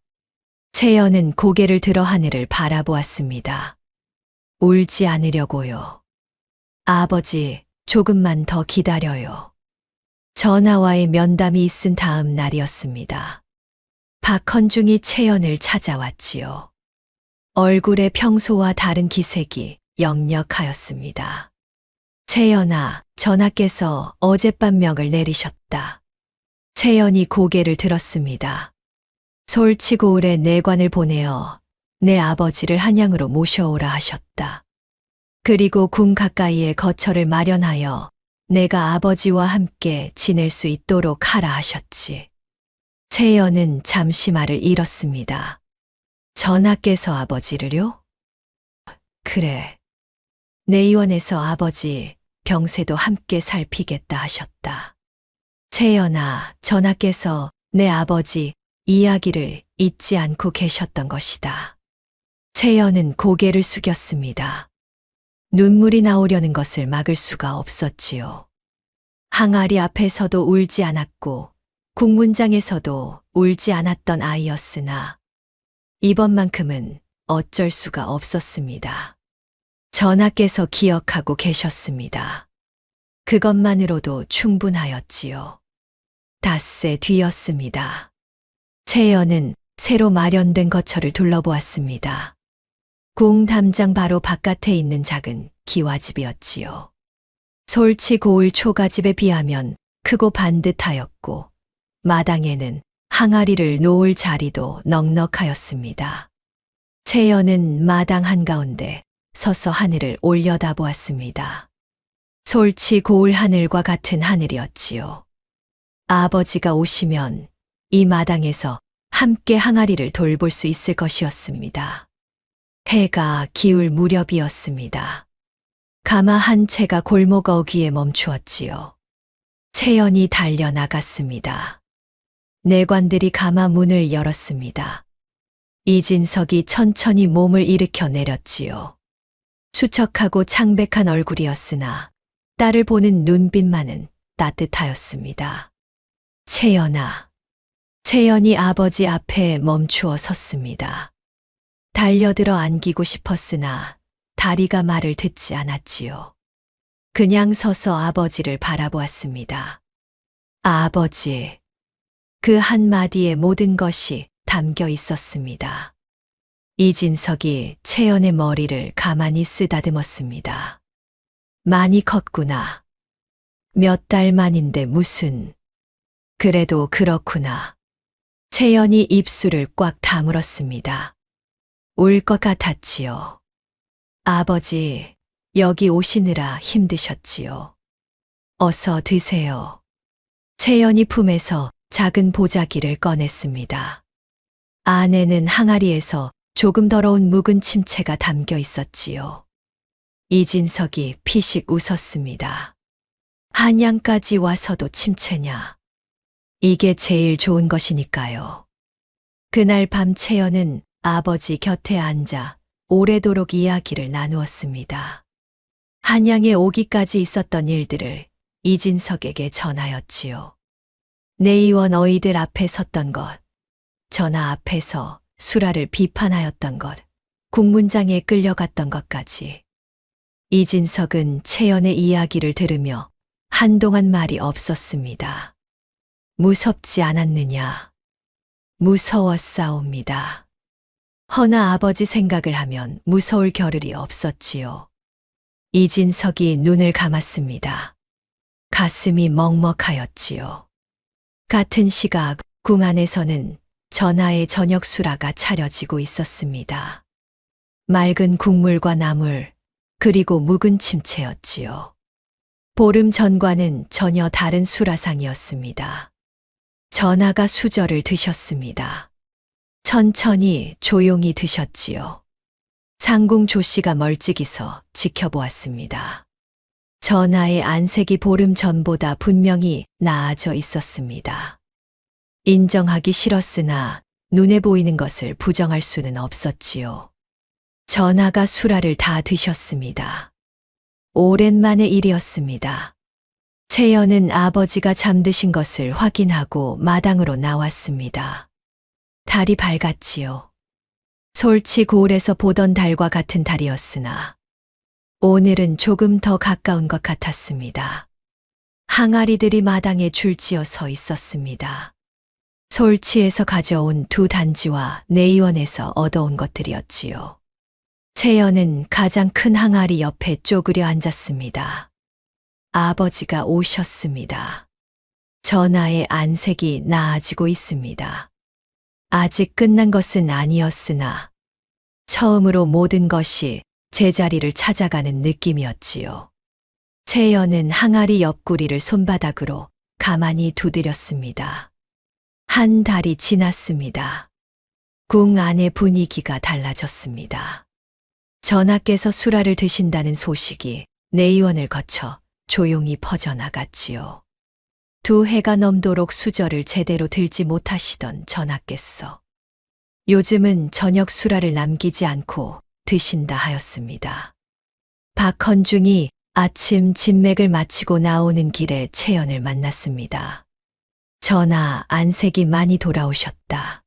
채연은 고개를 들어 하늘을 바라보았습니다. 울지 않으려고요. 아버지, 조금만 더 기다려요. 전하와의 면담이 있은 다음 날이었습니다. 박헌중이 채연을 찾아왔지요. 얼굴에 평소와 다른 기색이 역력하였습니다. 채연아, 전하께서 어젯밤 명을 내리셨다. 채연이 고개를 들었습니다. 솔치고을에 내관을 보내어 내 아버지를 한양으로 모셔오라 하셨다. 그리고 궁 가까이에 거처를 마련하여 내가 아버지와 함께 지낼 수 있도록 하라 하셨지. 채연은 잠시 말을 잃었습니다. 전하께서 아버지를요? 그래. 내의원에서 아버지 병세도 함께 살피겠다 하셨다. 채연아, 전하께서 내 아버지 이야기를 잊지 않고 계셨던 것이다. 채연은 고개를 숙였습니다. 눈물이 나오려는 것을 막을 수가 없었지요. 항아리 앞에서도 울지 않았고 국문장에서도 울지 않았던 아이였으나 이번만큼은 어쩔 수가 없었습니다. 전하께서 기억하고 계셨습니다. 그것만으로도 충분하였지요. 닷새 뒤였습니다. 채연은 새로 마련된 거처를 둘러보았습니다. 궁 담장 바로 바깥에 있는 작은 기와집이었지요. 솔치 고을 초가집에 비하면 크고 반듯하였고 마당에는 항아리를 놓을 자리도 넉넉하였습니다. 채연은 마당 한가운데 서서 하늘을 올려다보았습니다. 솔치 고을 하늘과 같은 하늘이었지요. 아버지가 오시면 이 마당에서 함께 항아리를 돌볼 수 있을 것이었습니다. 해가 기울 무렵이었습니다. 가마 한 채가 골목 어귀에 멈추었지요. 채연이 달려나갔습니다. 내관들이 가마 문을 열었습니다. 이진석이 천천히 몸을 일으켜 내렸지요. 수척하고 창백한 얼굴이었으나 딸을 보는 눈빛만은 따뜻하였습니다. 채연아. 채연이 아버지 앞에 멈추어 섰습니다. 달려들어 안기고 싶었으나 다리가 말을 듣지 않았지요. 그냥 서서 아버지를 바라보았습니다. 아버지. 그 한마디에 모든 것이 담겨 있었습니다. 이진석이 채연의 머리를 가만히 쓰다듬었습니다. 많이 컸구나. 몇 달 만인데 무슨. 그래도 그렇구나. 채연이 입술을 꽉 다물었습니다. 울 것 같았지요. 아버지, 여기 오시느라 힘드셨지요. 어서 드세요. 채연이 품에서 작은 보자기를 꺼냈습니다. 안에는 항아리에서 조금 더러운 묵은 침체가 담겨 있었지요. 이진석이 피식 웃었습니다. 한양까지 와서도 침체냐. 이게 제일 좋은 것이니까요. 그날 밤 채연은 아버지 곁에 앉아 오래도록 이야기를 나누었습니다. 한양에 오기까지 있었던 일들을 이진석에게 전하였지요. 내의원 어이들 앞에 섰던 것, 전하 앞에서 수라를 비판하였던 것, 국문장에 끌려갔던 것까지. 이진석은 채연의 이야기를 들으며 한동안 말이 없었습니다. 무섭지 않았느냐? 무서웠사옵니다. 허나 아버지 생각을 하면 무서울 겨를이 없었지요. 이진석이 눈을 감았습니다. 가슴이 먹먹하였지요. 같은 시각 궁 안에서는 전하의 저녁 수라가 차려지고 있었습니다. 맑은 국물과 나물, 그리고 묵은 침체였지요. 보름 전과는 전혀 다른 수라상이었습니다. 전하가 수저를 드셨습니다. 천천히 조용히 드셨지요. 상궁 조씨가 멀찍이서 지켜보았습니다. 전하의 안색이 보름 전보다 분명히 나아져 있었습니다. 인정하기 싫었으나 눈에 보이는 것을 부정할 수는 없었지요. 전하가 수라를 다 드셨습니다. 오랜만의 일이었습니다. 채연은 아버지가 잠드신 것을 확인하고 마당으로 나왔습니다. 달이 밝았지요. 솔치 고을에서 보던 달과 같은 달이었으나 오늘은 조금 더 가까운 것 같았습니다. 항아리들이 마당에 줄지어 서 있었습니다. 솔치에서 가져온 두 단지와 내의원에서 얻어온 것들이었지요. 채연은 가장 큰 항아리 옆에 쪼그려 앉았습니다. 아버지가 오셨습니다. 전하의 안색이 나아지고 있습니다. 아직 끝난 것은 아니었으나 처음으로 모든 것이 제자리를 찾아가는 느낌이었지요. 채연은 항아리 옆구리를 손바닥으로 가만히 두드렸습니다. 한 달이 지났습니다. 궁 안의 분위기가 달라졌습니다. 전하께서 수라를 드신다는 소식이 내의원을 거쳐 조용히 퍼져나갔지요. 두 해가 넘도록 수저를 제대로 들지 못하시던 전하께서 요즘은 저녁 수라를 남기지 않고 드신다 하였습니다. 박헌중이 아침 진맥을 마치고 나오는 길에 채연을 만났습니다. 전하, 안색이 많이 돌아오셨다.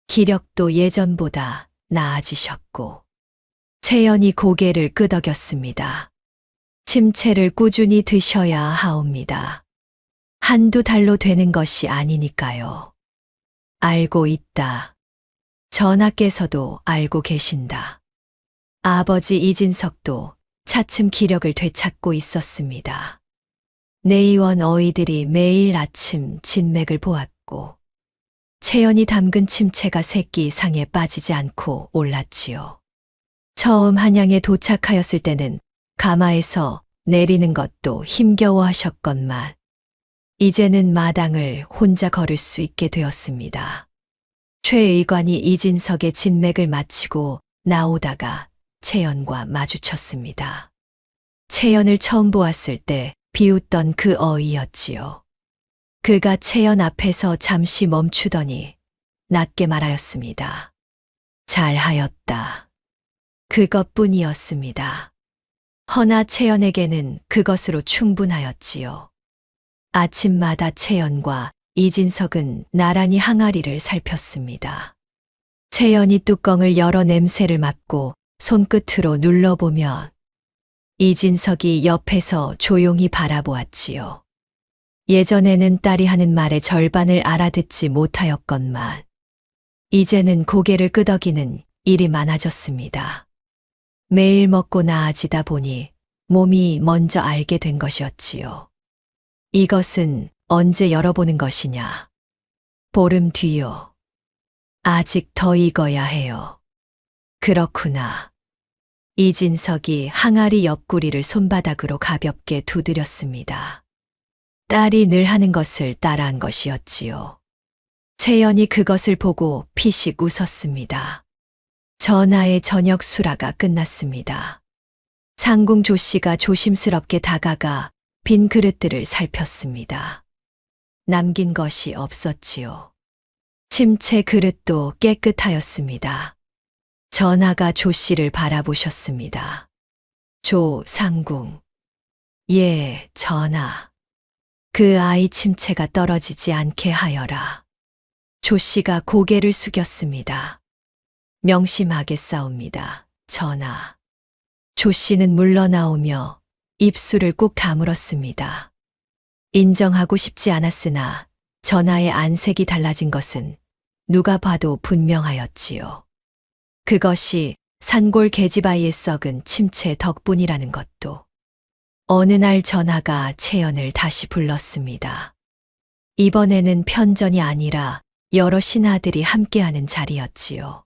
기력도 예전보다 나아지셨고. 채연이 고개를 끄덕였습니다. 침체를 꾸준히 드셔야 하옵니다. 한두 달로 되는 것이 아니니까요. 알고 있다. 전하께서도 알고 계신다. 아버지 이진석도 차츰 기력을 되찾고 있었습니다. 내의원 어이들이 매일 아침 진맥을 보았고 채연이 담근 침체가 새끼 상에 빠지지 않고 올랐지요. 처음 한양에 도착하였을 때는 가마에서 내리는 것도 힘겨워 하셨건만 이제는 마당을 혼자 걸을 수 있게 되었습니다. 최 의관이 이진석의 진맥을 마치고 나오다가 채연과 마주쳤습니다. 채연을 처음 보았을 때 비웃던 그 어이였지요. 그가 채연 앞에서 잠시 멈추더니 낮게 말하였습니다. 잘하였다. 그것뿐이었습니다. 허나 채연에게는 그것으로 충분하였지요. 아침마다 채연과 이진석은 나란히 항아리를 살폈습니다. 채연이 뚜껑을 열어 냄새를 맡고 손끝으로 눌러보면 이진석이 옆에서 조용히 바라보았지요. 예전에는 딸이 하는 말의 절반을 알아듣지 못하였건만 이제는 고개를 끄덕이는 일이 많아졌습니다. 매일 먹고 나아지다 보니 몸이 먼저 알게 된 것이었지요. 이것은 언제 열어보는 것이냐? 보름 뒤요. 아직 더 익어야 해요. 그렇구나. 이진석이 항아리 옆구리를 손바닥으로 가볍게 두드렸습니다. 딸이 늘 하는 것을 따라한 것이었지요. 채연이 그것을 보고 피식 웃었습니다. 전하의 저녁 수라가 끝났습니다. 상궁 조씨가 조심스럽게 다가가 빈 그릇들을 살폈습니다. 남긴 것이 없었지요. 침체 그릇도 깨끗하였습니다. 전하가 조씨를 바라보셨습니다. 조 상궁. 예, 전하. 그 아이 침체가 떨어지지 않게 하여라. 조씨가 고개를 숙였습니다. 명심하겠사옵니다, 전하. 조씨는 물러나오며 입술을 꾹 다물었습니다. 인정하고 싶지 않았으나 전하의 안색이 달라진 것은 누가 봐도 분명하였지요. 그것이 산골 계집아이의 썩은 침체 덕분이라는 것도. 어느 날 전하가 채연을 다시 불렀습니다. 이번에는 편전이 아니라 여러 신하들이 함께하는 자리였지요.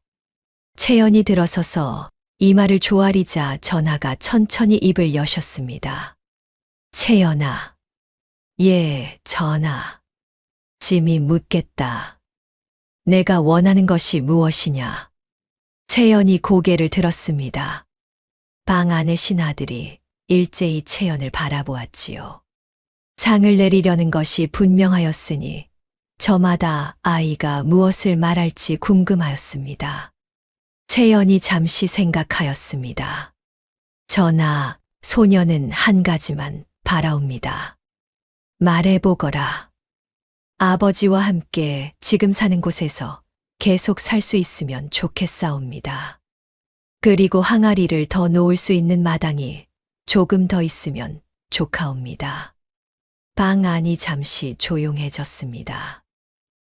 채연이 들어서서 이마를 조아리자 전하가 천천히 입을 여셨습니다. 채연아. 예, 전하. 짐이 묻겠다. 내가 원하는 것이 무엇이냐? 채연이 고개를 들었습니다. 방 안의 신하들이 일제히 채연을 바라보았지요. 상을 내리려는 것이 분명하였으니 저마다 아이가 무엇을 말할지 궁금하였습니다. 채연이 잠시 생각하였습니다. 전하, 소녀는 한 가지만 바라옵니다. 말해보거라. 아버지와 함께 지금 사는 곳에서 계속 살 수 있으면 좋겠사옵니다. 그리고 항아리를 더 놓을 수 있는 마당이 조금 더 있으면 좋카옵니다. 방 안이 잠시 조용해졌습니다.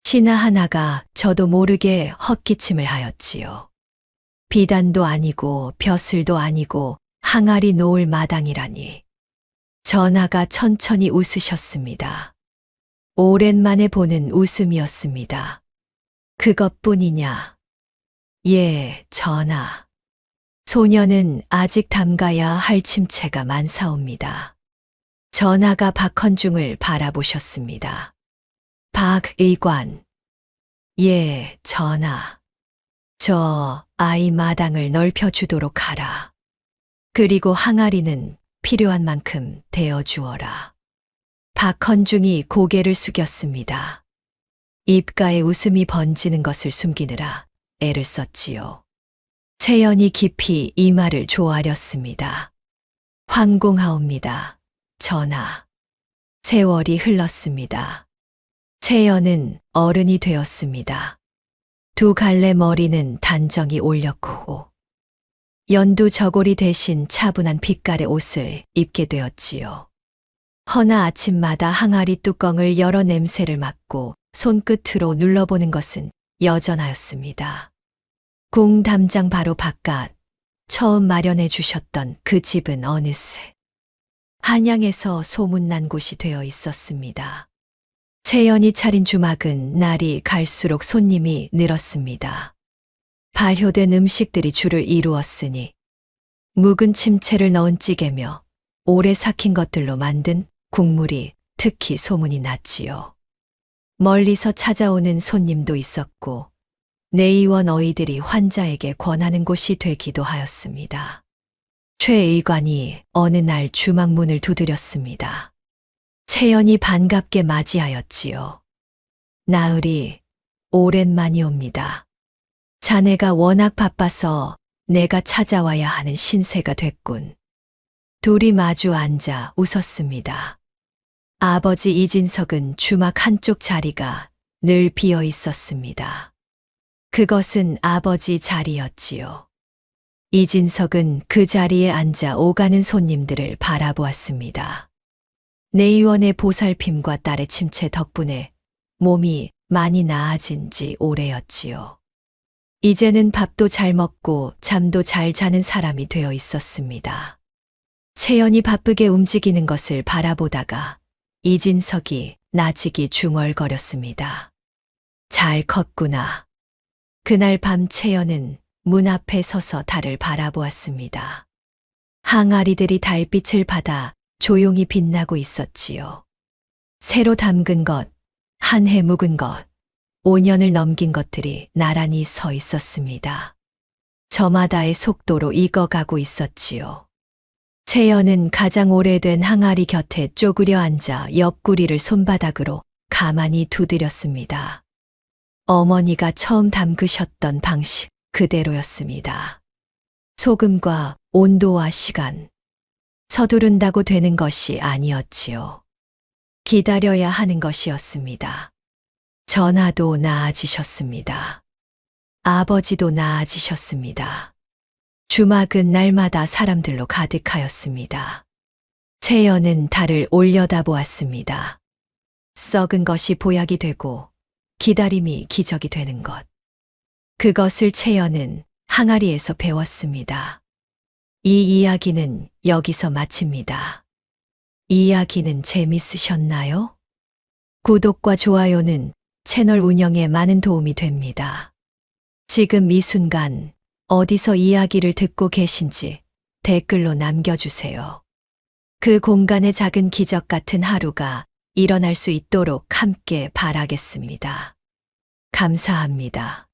신하 하나가 저도 모르게 헛기침을 하였지요. 비단도 아니고 벼슬도 아니고 항아리 놓을 마당이라니. 전하가 천천히 웃으셨습니다. 오랜만에 보는 웃음이었습니다. 그것뿐이냐? 예, 전하. 소녀는 아직 담가야 할 침체가 많사옵니다. 전하가 박헌중을 바라보셨습니다. 박의관. 예, 전하. 저 아이 마당을 넓혀주도록 하라. 그리고 항아리는 필요한 만큼 대어주어라. 박헌중이 고개를 숙였습니다. 입가에 웃음이 번지는 것을 숨기느라 애를 썼지요. 채연이 깊이 이마를 조아렸습니다. 황공하옵니다, 전하. 세월이 흘렀습니다. 채연은 어른이 되었습니다. 두 갈래 머리는 단정히 올렸고 연두 저고리 대신 차분한 빛깔의 옷을 입게 되었지요. 허나 아침마다 항아리 뚜껑을 열어 냄새를 맡고 손끝으로 눌러보는 것은 여전하였습니다. 궁 담장 바로 바깥 처음 마련해 주셨던 그 집은 어느새 한양에서 소문난 곳이 되어 있었습니다. 채연이 차린 주막은 날이 갈수록 손님이 늘었습니다. 발효된 음식들이 줄을 이루었으니 묵은 침채를 넣은 찌개며 오래 삭힌 것들로 만든 국물이 특히 소문이 났지요. 멀리서 찾아오는 손님도 있었고 내의원 어이들이 환자에게 권하는 곳이 되기도 하였습니다. 최 의관이 어느 날 주막 문을 두드렸습니다. 채연이 반갑게 맞이하였지요. 나으리, 오랜만이옵니다. 자네가 워낙 바빠서 내가 찾아와야 하는 신세가 됐군. 둘이 마주 앉아 웃었습니다. 아버지 이진석은 주막 한쪽 자리가 늘 비어 있었습니다. 그것은 아버지 자리였지요. 이진석은 그 자리에 앉아 오가는 손님들을 바라보았습니다. 내의원의 보살핌과 딸의 침체 덕분에 몸이 많이 나아진 지 오래였지요. 이제는 밥도 잘 먹고 잠도 잘 자는 사람이 되어 있었습니다. 채연이 바쁘게 움직이는 것을 바라보다가 이진석이 나직이 중얼거렸습니다. 잘 컸구나. 그날 밤 채연은 문 앞에 서서 달을 바라보았습니다. 항아리들이 달빛을 받아 조용히 빛나고 있었지요. 새로 담근 것, 한 해 묵은 것, 5년을 넘긴 것들이 나란히 서 있었습니다. 저마다의 속도로 익어가고 있었지요. 채연은 가장 오래된 항아리 곁에 쪼그려 앉아 옆구리를 손바닥으로 가만히 두드렸습니다. 어머니가 처음 담그셨던 방식 그대로였습니다. 소금과 온도와 시간, 서두른다고 되는 것이 아니었지요. 기다려야 하는 것이었습니다. 전하도 나아지셨습니다. 아버지도 나아지셨습니다. 주막은 날마다 사람들로 가득하였습니다. 채연은 달을 올려다 보았습니다. 썩은 것이 보약이 되고 기다림이 기적이 되는 것. 그것을 채연은 항아리에서 배웠습니다. 이 이야기는 여기서 마칩니다. 이 이야기는 재밌으셨나요? 구독과 좋아요는 채널 운영에 많은 도움이 됩니다. 지금 이 순간 어디서 이야기를 듣고 계신지 댓글로 남겨주세요. 그 공간의 작은 기적 같은 하루가 일어날 수 있도록 함께 바라겠습니다. 감사합니다.